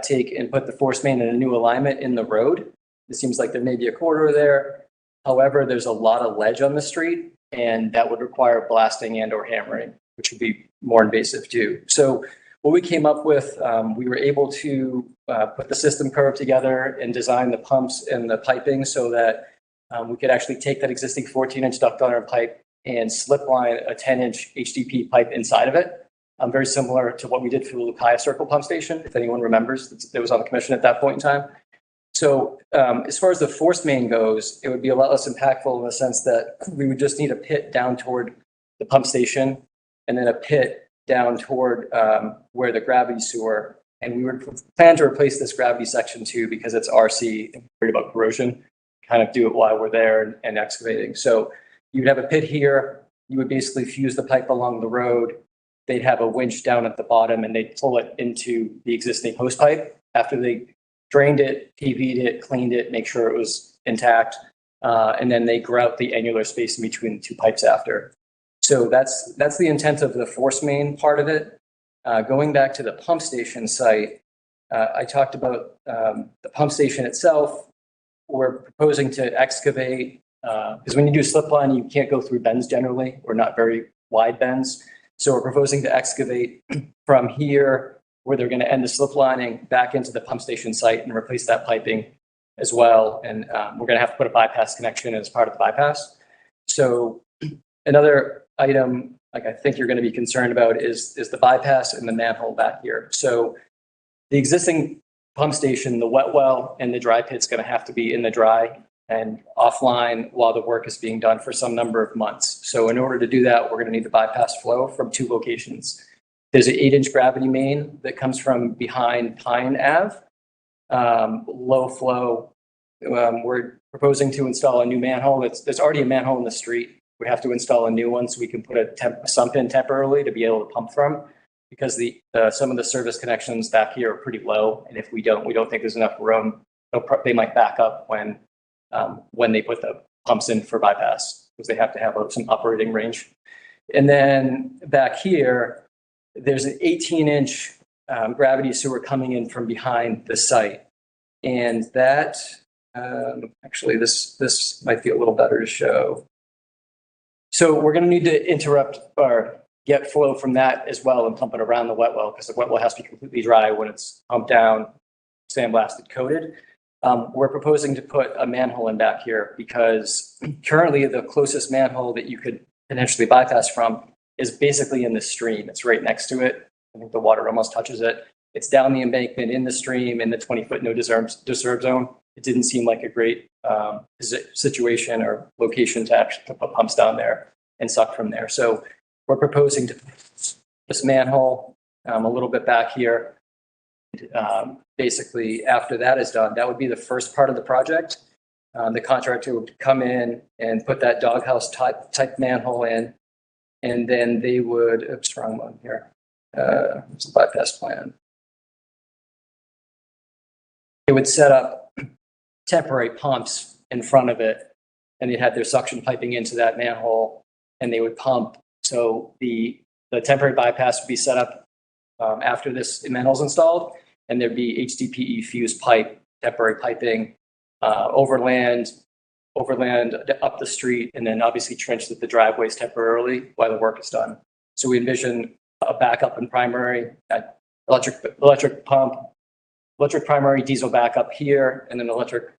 take and put the force main in a new alignment in the road. It seems like there may be a corridor there. However, there's a lot of ledge on the street, and that would require blasting and or hammering, which would be more invasive too. So what we came up with, we were able to put the system curve together and design the pumps and the piping so that we could actually take that existing 14-inch ductile iron pipe and slip line a 10-inch HDP pipe inside of it. Very similar to what we did for the Lucaya Circle pump station, if anyone remembers, that was on the commission at that point in time. So as far as the force main goes, it would be a lot less impactful in the sense that we would just need a pit down toward the pump station and then a pit down toward where the gravity sewer. And we would plan to replace this gravity section too because it's RC and worried about corrosion, kind of do it while we're there and excavating. So you would have a pit here. You would basically fuse the pipe along the road. They'd have a winch down at the bottom and they'd pull it into the existing hose pipe after they drained it, PV'd it, cleaned it, make sure it was intact. And then they grout the annular space in between the 2 pipes after. So that's the intent of the force main part of it. Going back to the pump station site, I talked about the pump station itself. We're proposing to excavate, because when you do slip line, you can't go through bends generally, or not very wide bends. So we're proposing to excavate from here, where they're going to end the slip lining, back into the pump station site and replace that piping as well. And we're going to have to put a bypass connection as part of the bypass. So another item, like I think you're going to be concerned about, is the bypass and the manhole back here. So the existing pump station, the wet well and the dry pit's going to have to be in the dry and offline while the work is being done for some number of months. So in order to do that, we're going to need the bypass flow from 2 locations. There's an 8-inch gravity main that comes from behind Pine Ave, low flow. We're proposing to install a new manhole. There's already a manhole in the street. We have to install a new one so we can put a sump in temporarily to be able to pump from, because some of the service connections back here are pretty low. And if we don't think there's enough room, they might back up when they put the pumps in for bypass, because they have to have some operating range. And then back here, there's an 18-inch gravity sewer coming in from behind the site. And that, actually, this might be a little better to show. So we're going to need to interrupt or get flow from that as well and pump it around the wet well, because the wet well has to be completely dry when it's pumped down, sandblasted, coated. We're proposing to put a manhole in back here because currently the closest manhole that you could potentially bypass from is basically in the stream. It's right next to it. I think the water almost touches it. It's down the embankment in the stream in the 20-foot no disturb zone. It didn't seem like a great situation or location to actually put pumps down there and suck from there. So we're proposing to put this manhole a little bit back here. Basically, after that is done, that would be the first part of the project. The contractor would come in and put that doghouse type manhole in, and then they would, oops, wrong one here. It's a bypass plan. They would set up temporary pumps in front of it, and they'd have their suction piping into that manhole, and they would pump. So the temporary bypass would be set up after this manhole's installed, and there'd be HDPE fused pipe, temporary piping, overland up the street, and then obviously trenched the driveways temporarily while the work is done. So we envision a backup and primary, electric pump, electric primary, diesel backup here, and then electric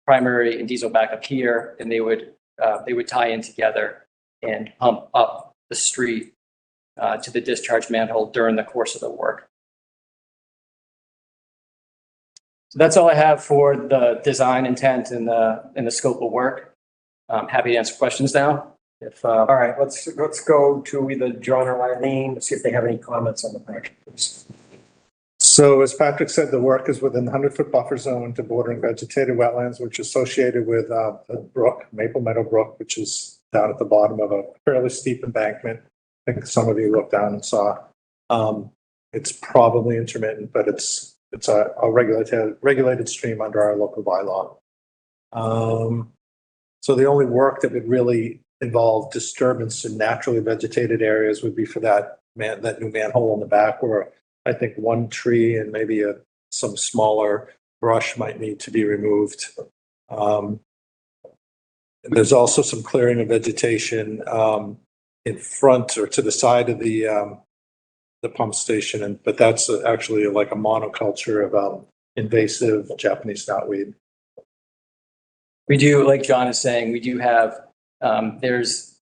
primary and diesel backup here, and they would tie in together and pump up the street to the discharge manhole during the course of the work. So that's all I have for the design intent and the scope of work. I'm happy to answer questions now. All right, let's go to either John or Eileen to see if they have any comments on the project, please. So as Patrick said, the work is within the 100-foot buffer zone to bordering vegetated wetlands, which is associated with a brook, Maple Meadow Brook, which is down at the bottom of a fairly steep embankment. I think some of you looked down and saw. It's probably intermittent, but it's a regulated stream under our local bylaw. So the only work that would really involve disturbance in naturally vegetated areas would be for that new manhole in the back, where I think one tree and maybe some smaller brush might need to be removed. There's also some clearing of vegetation in front or to the side of the pump station, but that's actually like a monoculture of invasive Japanese knotweed. We do, like John is saying, we do have,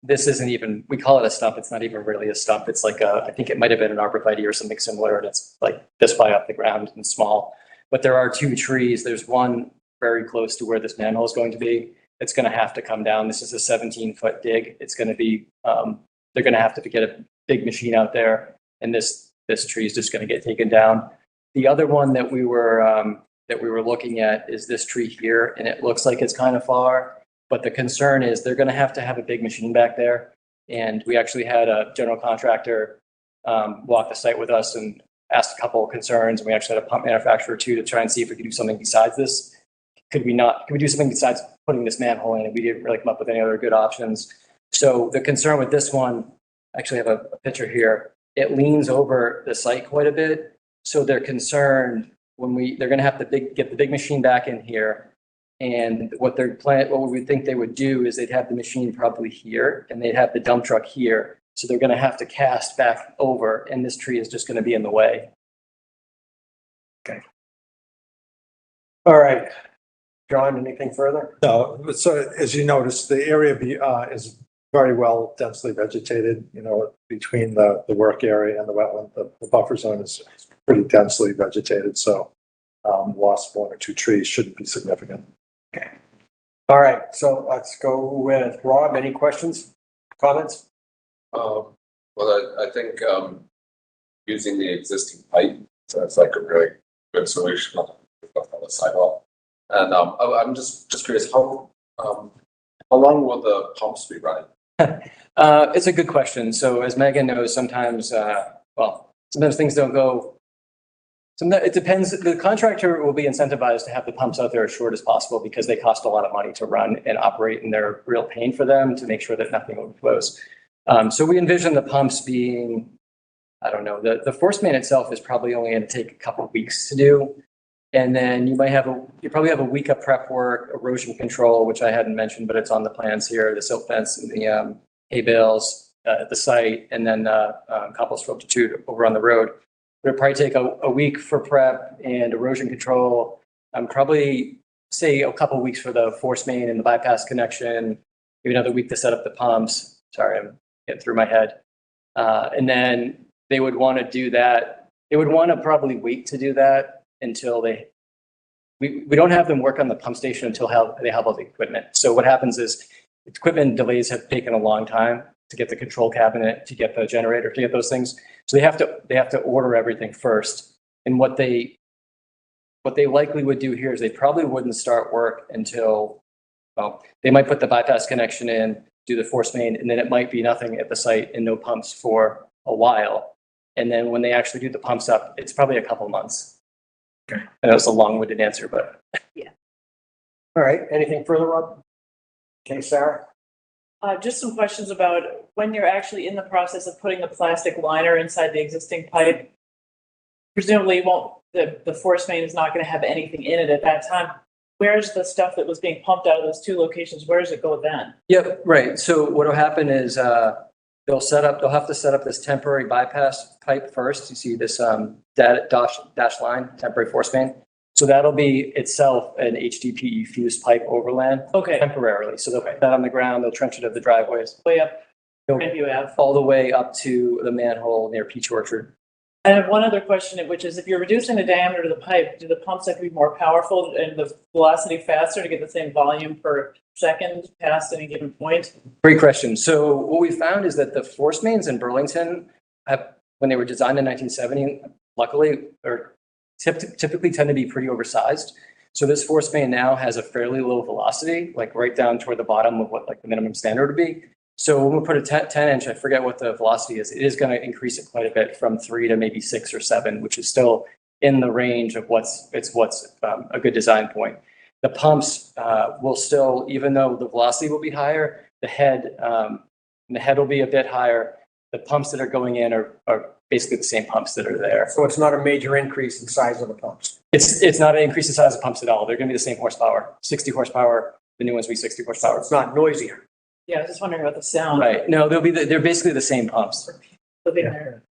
this isn't even, we call it a stump. It's not even really a stump. It's like I think it might have been an arborvitae or something similar, and it's like this high off the ground and small. But there are two trees. There's one very close to where this manhole is going to be. It's going to have to come down. This is a 17-foot dig. It's going to be, they're going to have to get a big machine out there, and this tree is just going to get taken down. The other one that we were looking at is this tree here, and it looks like it's kind of far. But the concern is they're going to have a big machine back there. And we actually had a general contractor walk the site with us and asked a couple of concerns. And we actually had a pump manufacturer too to try and see if we could do something besides this. Could we do something besides putting this manhole in? And we didn't really come up with any other good options. So the concern with this one, I actually have a picture here. It leans over the site quite a bit. So they're concerned they're going to have to get the big machine back in here. And what we think they would do is they'd have the machine probably here, and they'd have the dump truck here. So they're going to have to cast back over, and this tree is just going to be in the way. Okay. All right. John, anything further? No. So as you notice, the area is very well densely vegetated. You know, between the work area and the wetland, the buffer zone is pretty densely vegetated. So loss of one or two trees shouldn't be significant. Okay. All right. So let's go with Rob. Any questions, comments? Well, I think using the existing pipe sounds like a really good solution on the sidewalk. And I'm just curious, how long will the pumps be running? It's a good question. So as Megan knows, sometimes things don't go. It depends. The contractor will be incentivized to have the pumps out there as short as possible because they cost a lot of money to run and operate, and they're real pain for them to make sure that nothing overflows. So we envision the pumps being, I don't know, the force main itself is probably only going to take a couple of weeks to do. And then you probably have a week of prep work, erosion control, which I hadn't mentioned, but it's on the plans here, the silt fence and the hay bales at the site, and then compost filter over on the road. It'll probably take a week for prep and erosion control. Probably say a couple of weeks for the force main and the bypass connection, maybe another week to set up the pumps. Sorry, I'm getting through my head. And then they would want to do that. They would want to probably wait to do that until we don't have them work on the pump station until they have all the equipment. So what happens is equipment delays have taken a long time to get the control cabinet, to get the generator, to get those things. So they have to order everything first. And what they likely would do here is they probably wouldn't start work until, well, they might put the bypass connection in, do the force main, and then it might be nothing at the site and no pumps for a while. And then when they actually do the pumps up, it's probably a couple months. Okay. I know it's a long-winded answer, but. All right, anything further, Rob? Okay, Sarah? Just some questions about when you're actually in the process of putting the plastic liner inside the existing pipe. Presumably, the force main is not going to have anything in it at that time. Where's the stuff that was being pumped out of those two locations? Where does it go then? Yep, right. So what will happen is they'll have to set up this temporary bypass pipe first. You see this dash line, temporary force main. So that'll be itself an HDPE fused pipe overland temporarily. So they'll put that on the ground, they'll trench it at the driveways. Way up, They'll- if you have. all the way up to the manhole near Peach Orchard. I have one other question, which is if you're reducing the diameter of the pipe, do the pumps have to be more powerful and the velocity faster to get the same volume per second past any given point? Great question. So what we found is that the force mains in Burlington when they were designed in 1970, luckily, or typically tend to be pretty oversized. So this force main now has a fairly low velocity, like right down toward the bottom of what like the minimum standard would be. So when we put a 10 inch, I forget what the velocity is, it is going to increase it quite a bit from 3 to maybe 6 or 7, which is still in the range of what's a good design point. The pumps will still, even though the velocity will be higher, the head will be a bit higher. The pumps that are going in are basically the same pumps that are there. So it's not a major increase in size of the pumps? It's not an increase in size of pumps at all. They're going to be the same horsepower, 60 horsepower. The new ones will be 60 horsepower. It's not noisier? Yeah, I was just wondering about the sound. Right. No, they're basically the same pumps. Living there.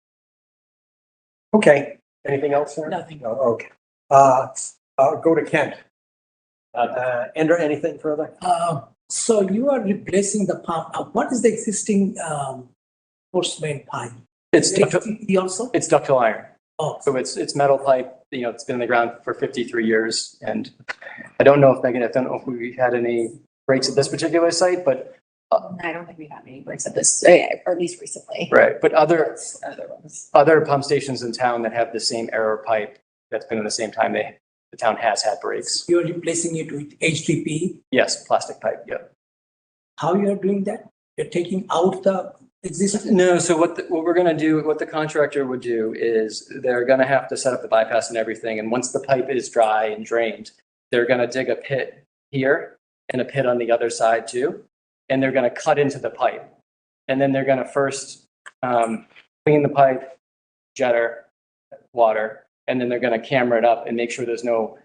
Okay, anything else, Sarah? Nothing. No, okay. I'll go to Kent. Ender, anything further? So you are replacing the pump. What is the existing force main pipe? It's HDPE also? It's ductile iron. Oh. So it's metal pipe. You know, it's been in the ground for 53 years, and I don't know if we had any breaks at this particular site, but I don't think we've had any breaks at this, or at least recently. right. But other ones. pump stations in town that have the same error pipe that's been in the same time the town has had breaks. You're replacing it with HDPE. Yes, plastic pipe. Yep. How you are doing that? You're taking out the existing? No. So what we're going to do, what the contractor would do is they're going to have to set up the bypass and everything. And once the pipe is dry and drained, they're going to dig a pit here and a pit on the other side too. And they're going to cut into the pipe. And then they're going to first clean the pipe, jetter, water, and then they're going to camera it up and make sure there's no,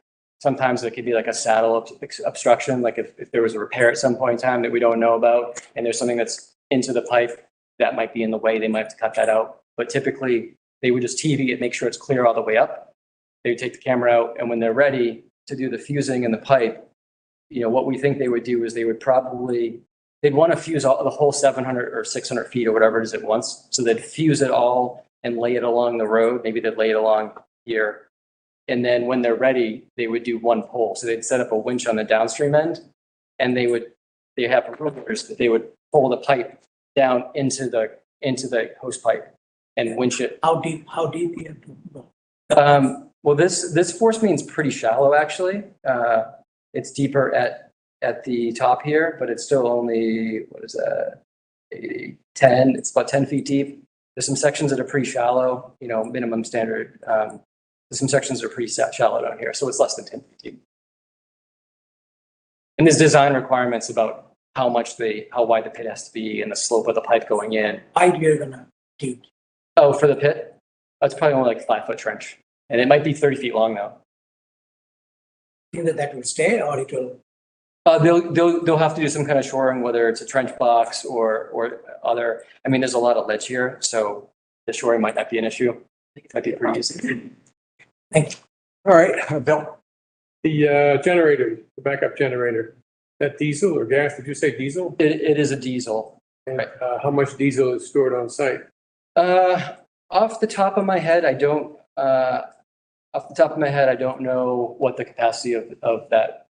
sometimes it could be like a saddle obstruction, like if there was a repair at some point in time that we don't know about, and there's something that's into the pipe that might be in the way, they might have to cut that out. But typically, they would just TV it, make sure it's clear all the way up. They would take the camera out, and when they're ready to do the fusing in the pipe, you know, what we think they would do is they'd want to fuse the whole 700 or 600 feet or whatever it is at once. So they'd fuse it all and lay it along the road. Maybe they'd lay it along here. And then when they're ready, they would do one pull. So they'd set up a winch on the downstream end, and they have rollers that they would pull the pipe down into the hose pipe and winch it. How deep you have to go? Well, this force main's pretty shallow, actually. It's deeper at the top here, but it's still only, what is that, 10, it's about 10 feet deep. There's some sections that are pretty shallow, you know, minimum standard. There's some sections that are pretty shallow down here, so it's less than 10 feet deep. And there's design requirements about how wide the pit has to be and the slope of the pipe going in. Wide you're gonna dig? Oh, for the pit? That's probably only like a 5-foot trench. And it might be 30 feet long though. Think that will stay or it will? They'll have to do some kind of shoring, whether it's a trench box or other. I mean, there's a lot of ledge here, so the shoring might not be an issue. It might be pretty easy. Thank you. All right, Bill. The generator, the backup generator, that diesel or gas? Did you say diesel? It is a diesel. And, how much diesel is stored on site? Off the top of my head, I don't, off the top of my head, I don't know what the capacity of that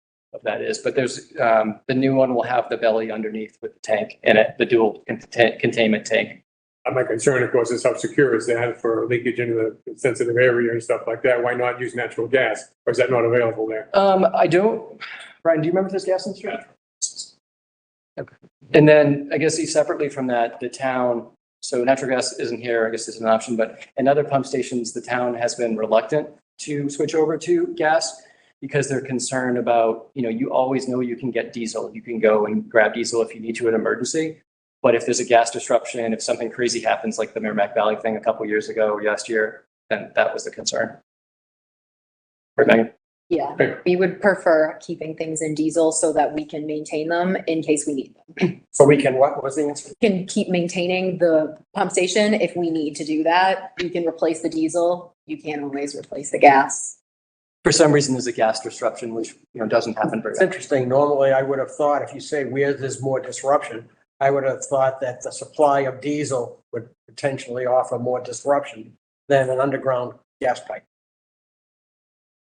is, but there's, the new one will have the belly underneath with the tank in it, the dual containment tank. My concern, of course, is how secure is that for leakage into the sensitive area and stuff like that? Why not use natural gas? Or is that not available there? I don't, Brian, do you remember if there's gas in the street? Okay. And then I guess separately from that, the town, so natural gas isn't here, I guess it's an option, but in other pump stations, the town has been reluctant to switch over to gas because they're concerned about, you always know you can get diesel. You can go and grab diesel if you need to in an emergency. But if there's a gas disruption, if something crazy happens, like the Merrimack Valley thing a couple years ago or last year, then that was the concern. Right, Megan? Yeah, we would prefer keeping things in diesel so that we can maintain them in case we need them. So we can, what was the answer? Can keep maintaining the pump station if we need to do that. You can replace the diesel. You can't always replace the gas. For some reason, there's a gas disruption, which doesn't happen very It's interesting. Normally, I would have thought if you say where there's more disruption, I would have thought that the supply of diesel would potentially offer more disruption than an underground gas pipe.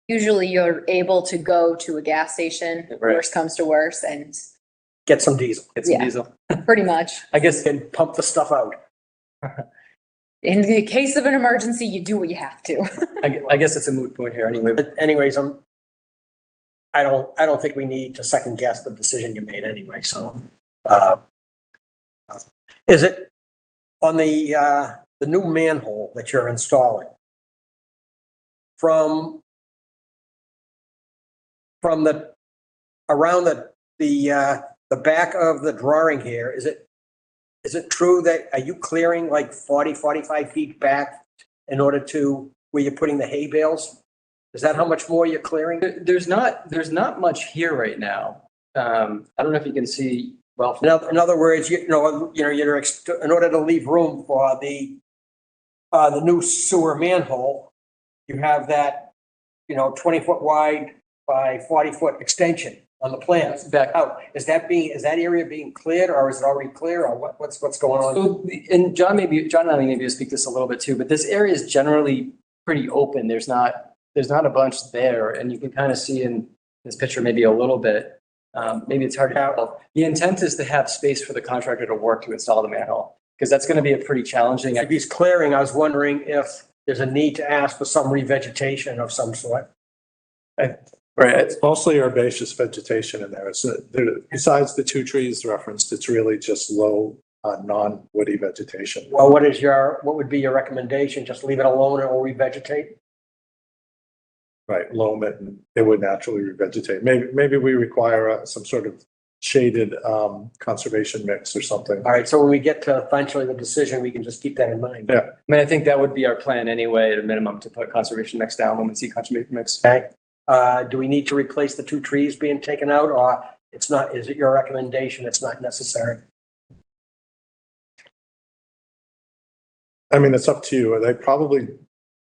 Usually you're able to go to a gas station, Right. worst comes to worst, and Get some diesel. Get some Yeah. diesel. pretty much. I guess can pump the stuff out. In the case of an emergency, you do what you have to. I guess it's a moot point here anyway. But anyways, I don't think we need to second guess the decision you made anyway, so. Is it on the new manhole that you're installing? From the, around the back of the drawing here, is it true that, are you clearing like 40, 45 feet back in order to, where you're putting the hay bales? Is that how much more you're clearing? There's not much here right now. I don't know if you can see well. In other words, in order to leave room for the new sewer manhole, you have that, 20-foot wide by 40-foot extension on the plan. Back out. Is that area being cleared, or is it already clear, or what's going on? So, and John and I maybe speak this a little bit too, but this area is generally pretty open. There's not a bunch there, and you can kind of see in this picture maybe a little bit. Maybe it's hard to tell. The intent is to have space for the contractor to work to install the manhole, because that's going to be a pretty challenging. If he's clearing, I was wondering if there's a need to ask for some revegetation of some sort. Right, it's mostly herbaceous vegetation in there. It's besides the two trees referenced, it's really just low, non-woody vegetation. Well, what would be your recommendation? Just leave it alone or revegetate? Right, loam it and it would naturally revegetate. Maybe we require some sort of shaded conservation mix or something. All right, so when we get to eventually the decision, we can just keep that in mind. Yeah. I mean, I think that would be our plan anyway, at a minimum, to put conservation mix down when we see conservation mix. Okay. Do we need to replace the two trees being taken out, or it's not, is it your recommendation it's not necessary? I mean, it's up to you. They probably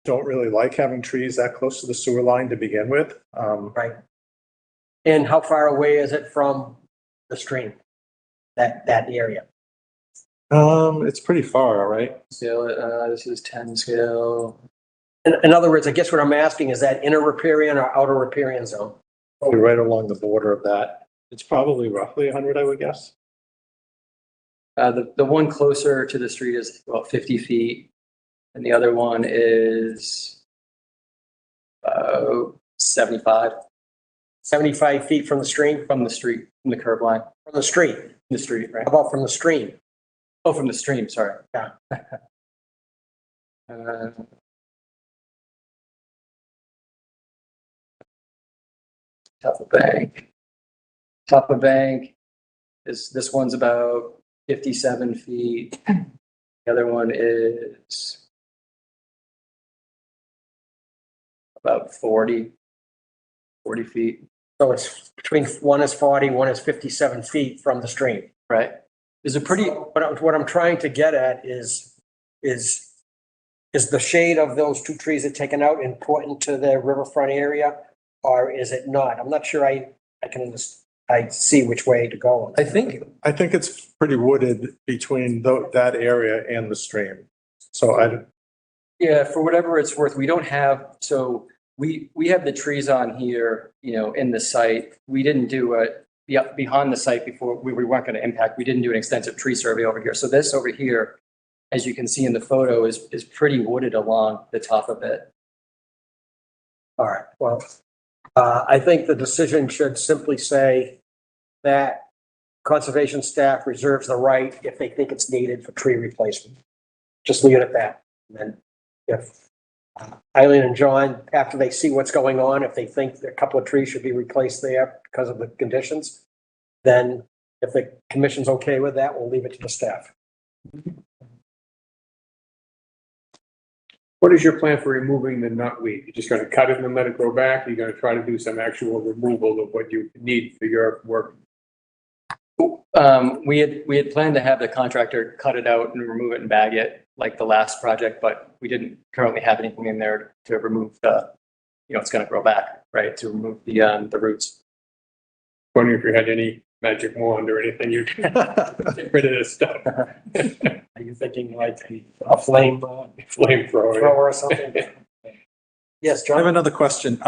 don't really like having trees that close to the sewer line to begin with. Right. And how far away is it from the stream, that area? It's pretty far, right? Scale, this is 10 scale. In other words, I guess what I'm asking is that inner riparian or outer riparian zone? Probably right along the border of that. It's probably roughly 100, I would guess. The one closer to the street is about 50 feet, and the other one is 75. 75 feet from the stream? From the street, from the curb line. From the street? From the street, right? How about from the stream? Oh, from the stream, sorry. Yeah. Top of bank. Top of bank is, this one's about 57 feet. The other one is about 40 feet. So it's between, one is 40, one is 57 feet from the stream. Right. Is it pretty? What I'm trying to get at is the shade of those two trees that are taken out important to the riverfront area, or is it not? I'm not sure I see which way to go. I think it's pretty wooded between that area and the stream. So Yeah, for whatever it's worth, we don't have, so we have the trees on here, you know, in the site. We didn't do behind the site before, we weren't going to impact, we didn't do an extensive tree survey over here. So this over here, as you can see in the photo, is pretty wooded along the top of it. All right, well, I think the decision should simply say that conservation staff reserves the right if they think it's needed for tree replacement. Just leave it at that. And then if Eileen and John, after they see what's going on, if they think a couple of trees should be replaced there because of the conditions, then if the commission's okay with that, we'll leave it to the staff. What is your plan for removing the nutweed? You're just gonna cut it and let it grow back? You're gonna try to do some actual removal of what you need for your work? We had planned to have the contractor cut it out and remove it and bag it like the last project, but we didn't currently have anything in there to remove it's going to grow back, right? To remove the roots. Wondering if you had any magic wand or anything you can get rid of this stuff. Are you thinking like a flame Flamethrower. thrower or something? Yes, I John? have another question.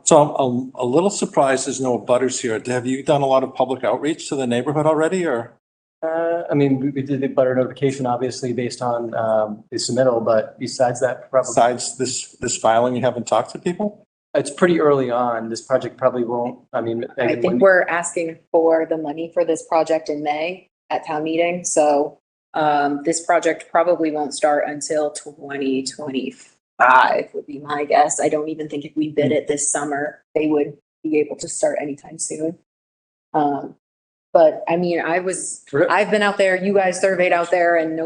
So I'm a little surprised there's no butters here. Have you done a lot of public outreach to the neighborhood already, or? I mean, we did the butter notification, obviously, based on the submittal, but besides that, probably. Besides this filing, you haven't talked to people? It's pretty early on. This project probably won't, I mean. I think we're asking for the money for this project in May at town meeting, so this project probably won't start until 2025 would be my guess. I don't even think if we bid it this summer, they would be able to start anytime soon. But I mean, I've been out there, you guys surveyed out there and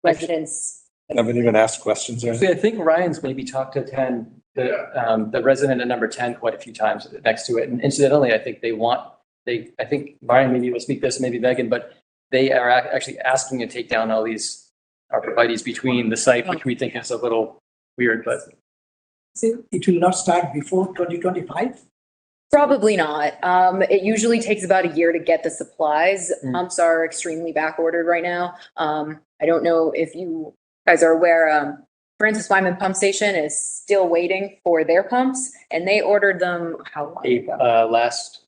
residents. Haven't even asked questions or anything? I think Ryan's maybe talked to the resident at number 10 quite a few times next to it. And incidentally, I think I think Ryan maybe will speak this, maybe Megan, but they are actually asking to take down all these arborvitaes between the site, which we think is a little weird, but. So it will not start before 2025? Probably not. It usually takes about a year to get the supplies. Pumps are extremely back ordered right now. I don't know if you guys are aware, Francis Wyman Pump Station is still waiting for their pumps and they ordered them how long ago? Last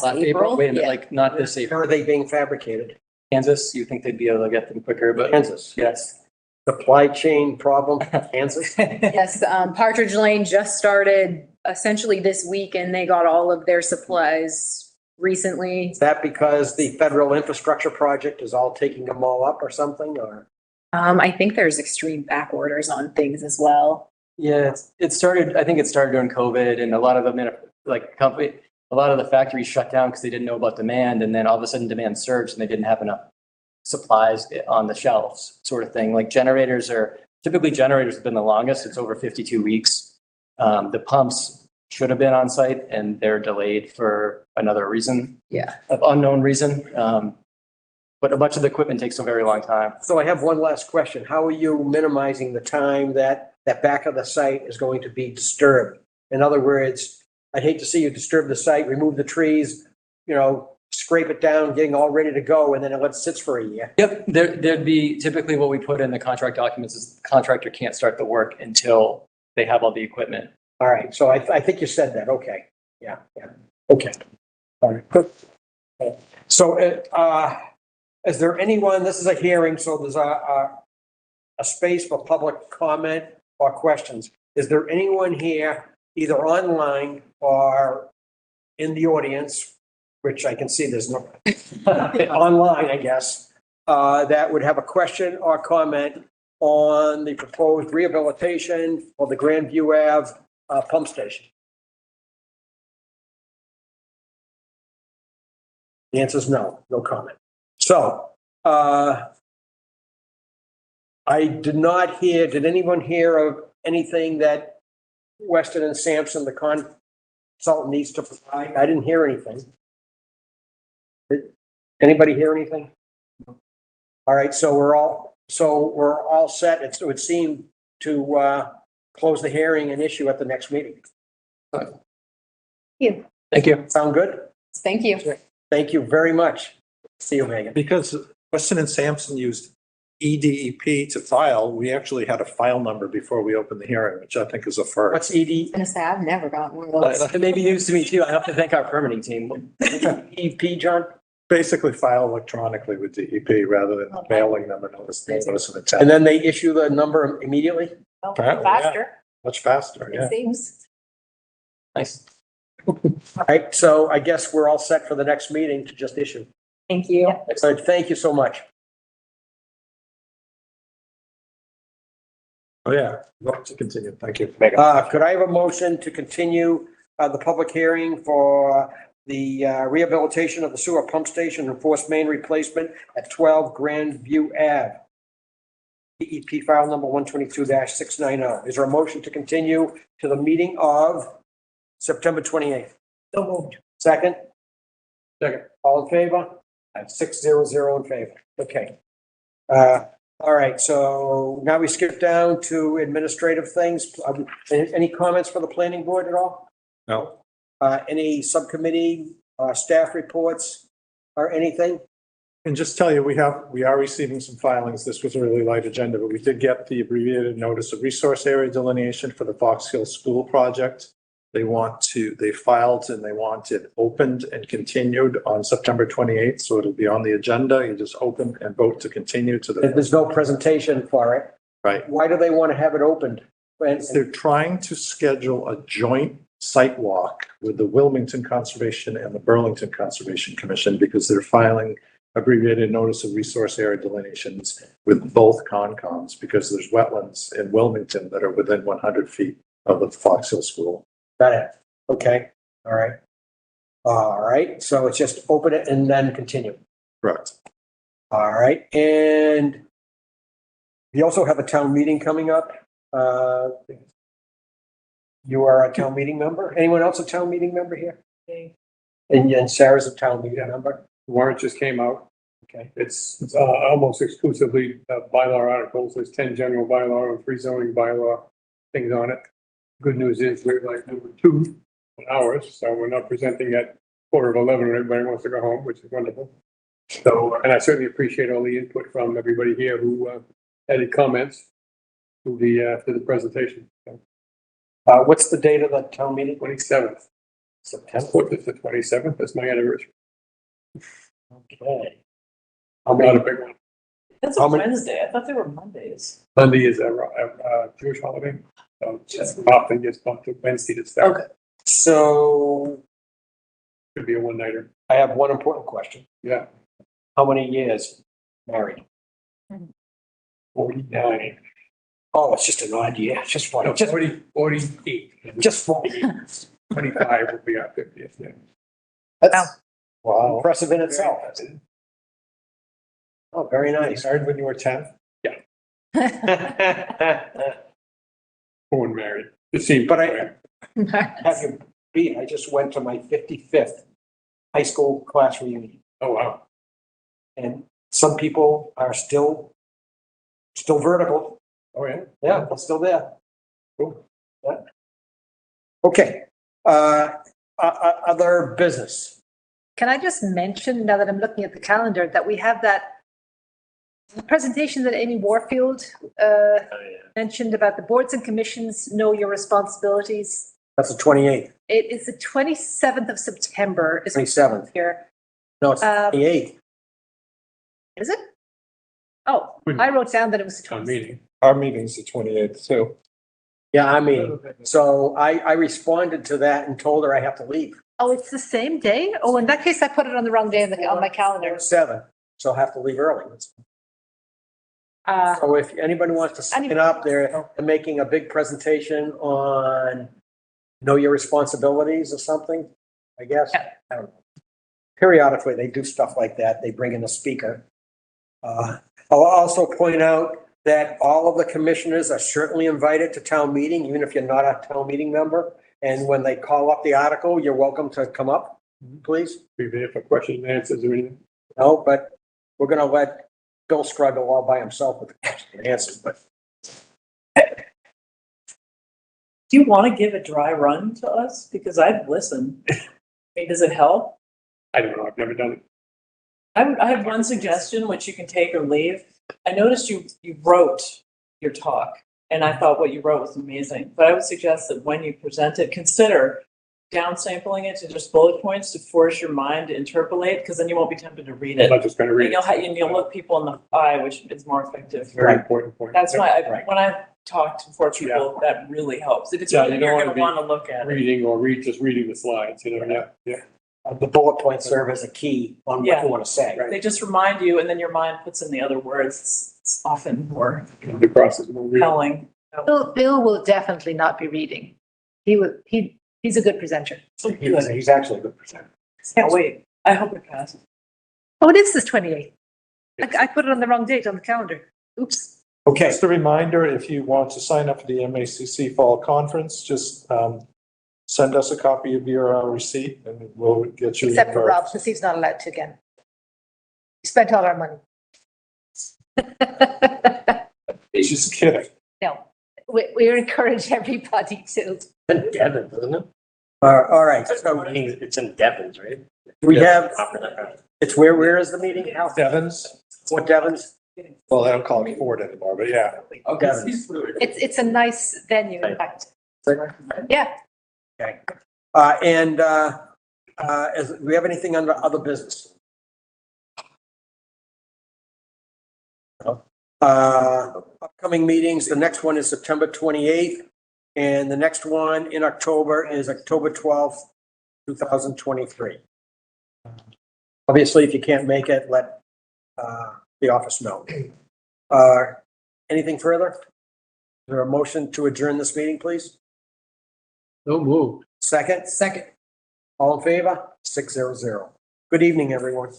April? Wait a minute, Yeah. like not this How April. are they being fabricated? Kansas, you think they'd be able to get them quicker, but. Kansas. Yes. Supply chain problem, Kansas? Yes, Partridge Lane just started essentially this week and they got all of their supplies recently. Is that because the federal infrastructure project is all taking them all up or something, or? I think there's extreme back orders on things as well. Yeah, I think it started during COVID and a lot of them, a lot of the factories shut down because they didn't know about demand. And then all of a sudden demand surged and they didn't have enough supplies on the shelves sort of thing. Like generators have been the longest. It's over 52 weeks. The pumps should have been on site and they're delayed for another reason. Yeah. Of unknown reason. But a bunch of the equipment takes a very long time. So I have one last question. How are you minimizing the time that back of the site is going to be disturbed? In other words, I'd hate to see you disturb the site, remove the trees, scrape it down, getting all ready to go, and then it sits for a year. Yep, there'd be typically what we put in the contract documents is the contractor can't start the work until they have all the equipment. All right, so I think you said that. Okay. Yeah. Okay. All right, good. So, is there anyone, this is a hearing, so there's a space for public comment or questions. Is there anyone here, either online or in the audience, which I can see there's no, online, I guess, that would have a question or comment on the proposed rehabilitation of the Grandview Ave pump station? The answer is no comment. So, I did anyone hear of anything that Weston and Sampson, the consultant, needs to provide? I didn't hear anything. Did anybody hear anything? All right, so we're all set. It would seem to close the hearing and issue at the next meeting. Thank you. Thank you. Sound good? Thank you. Thank you very much. See you, Megan. Because Weston and Sampson used EDEP to file, we actually had a file number before we opened the hearing, which I think is a first. What's ED? gonna say, I've never gotten one of those. It may be news to me too. I have to thank our permitting team. EP, John? Basically file electronically with DEP rather than mailing them a notice of intent. And then they issue the number immediately? Apparently, yeah. Faster, Much faster, yeah. it seems. Nice. All right, so I guess we're all set for the next meeting to just issue. Thank you. Excellent. Thank you so much. Oh, yeah. Vote to continue. Thank you. Could I have a motion to continue the public hearing for the rehabilitation of the sewer pump station and force main replacement at 12 Grandview Ave? DEP file number 122-690. Is there a motion to continue to the meeting of September 28th? So moved. Second? Second. All in favor? At 600 in favor. Okay. All right, so now we skip down to administrative things. Any comments for the planning board at all? No. Any subcommittee, staff reports or anything? And just tell you, we are receiving some filings. This was a really light agenda, but we did get the abbreviated notice of resource area delineation for the Fox Hill School project. They filed and they want it opened and continued on September 28th. So it'll be on the agenda. You just open and vote to continue to the. There's no presentation for it. Right. Why do they want to have it opened? They're trying to schedule a joint site walk with the Wilmington Conservation and the Burlington Conservation Commission because they're filing abbreviated notice of resource area delineations with both Concoms because there's wetlands in Wilmington that are within 100 feet of the Fox Hill School. Got it. Okay. All right. All right. So it's just open it and then continue. Correct. All right. And we also have a town meeting coming up. You are a town meeting member? Anyone else a town meeting member here? And Sarah's a town meeting member? The warrant just came out. Okay. It's almost exclusively bylaw articles. There's 10 general bylaw and 3 zoning bylaw things on it. Good news is we're like number 2 on ours, so we're not presenting at 11:15 when everybody wants to go home, which is wonderful. So, and I certainly appreciate all the input from everybody here who had any comments to the presentation. So, what's the date of the town meeting? 27th. September. It's the 27th. That's my anniversary. Okay. Not a big one. That's a Wednesday. I thought they were Mondays. Monday is a Jewish holiday. So just often gets bumped to Wednesday to start. Okay. So could be a one-nighter. I have one important question. Yeah. How many years married? 49. Oh, it's just an odd year. It's just 40. No, 48. Just 40. 25 will be our 50th. Yeah. That's impressive in itself. Oh, very nice. Married when you were 10? Yeah. Born married. It seemed. But I have you beat. I just went to my 55th high school class reunion. Oh, wow. And some people are still vertical. Oh, yeah. Yeah, they're still there. Cool. Yeah. Okay. Other business. Can I just mention, now that I'm looking at the calendar, that we have that presentation that Amy Warfield mentioned about the boards and commissions know your responsibilities. That's the 28th. It is the 27th of September. Is 27th. here. No, it's 28th. Is it? Oh, I wrote down that it was the Town 27th. meeting. Our meeting's the 28th too. Yeah, I mean, so I responded to that and told her I have to leave. Oh, it's the same day? Oh, in that case, I put it on the wrong day on my calendar. 7, so I'll have to leave early. So if anybody wants to sign up, they're making a big presentation on know your responsibilities or something, I guess. Yeah. I don't know. Periodically, they do stuff like that. They bring in a speaker. I'll also point out that all of the commissioners are certainly invited to town meeting, even if you're not a town meeting member. And when they call up the article, you're welcome to come up, please. Be there for questions and answers or anything. No, but we're going to let Bill struggle all by himself with the questions and answers, but. Do you want to give a dry run to us? Because I'd listen. I mean, does it help? I don't know. I've never done it. I have one suggestion, which you can take or leave. I noticed you wrote your talk, and I thought what you wrote was amazing. But I would suggest that when you present it, consider downsampling it to just bullet points to force your mind to interpolate, because then you won't be tempted to read it. I'm not just gonna read And it. and you'll look people in the eye, which is more effective. Very important point. That's why, Right. when I talk to poor people, that really helps. If it's Yeah, really, you don't you're wanna gonna be wanna look at it. Reading or just reading the slides, yeah. The bullet points serve as a key on what Yeah. you want to say. They just remind you, and then your mind puts in the other words. It's often more The process will read. compelling. Bill will definitely not be reading. He's a good presenter. He's actually a good presenter. Can't wait. I hope it passes. Oh, it is this 28th. I put it on the wrong date on the calendar. Oops. Okay. Just a reminder, if you want to sign up for the MACC Fall Conference, just send us a copy of your receipt and we'll get you. Except for Rob, because he's not allowed to again. He spent all our money. Just kidding. No, we encourage everybody to. In Devon, isn't it? All right, so It's in Devon's, right? we have, it's where is the meeting? Al? Devon's? What Devon's? Well, they don't call it Ford anymore, but yeah. Devon's. It's a nice venue, in fact. Yeah. Okay. Do we have anything under other business? No. Upcoming meetings, the next one is September 28th, and the next one in October is October 12th, 2023. Obviously, if you can't make it, let the office know. Anything further? Is there a motion to adjourn this meeting, please? No move. Second? Second. All in favor? 600. Good evening, everyone.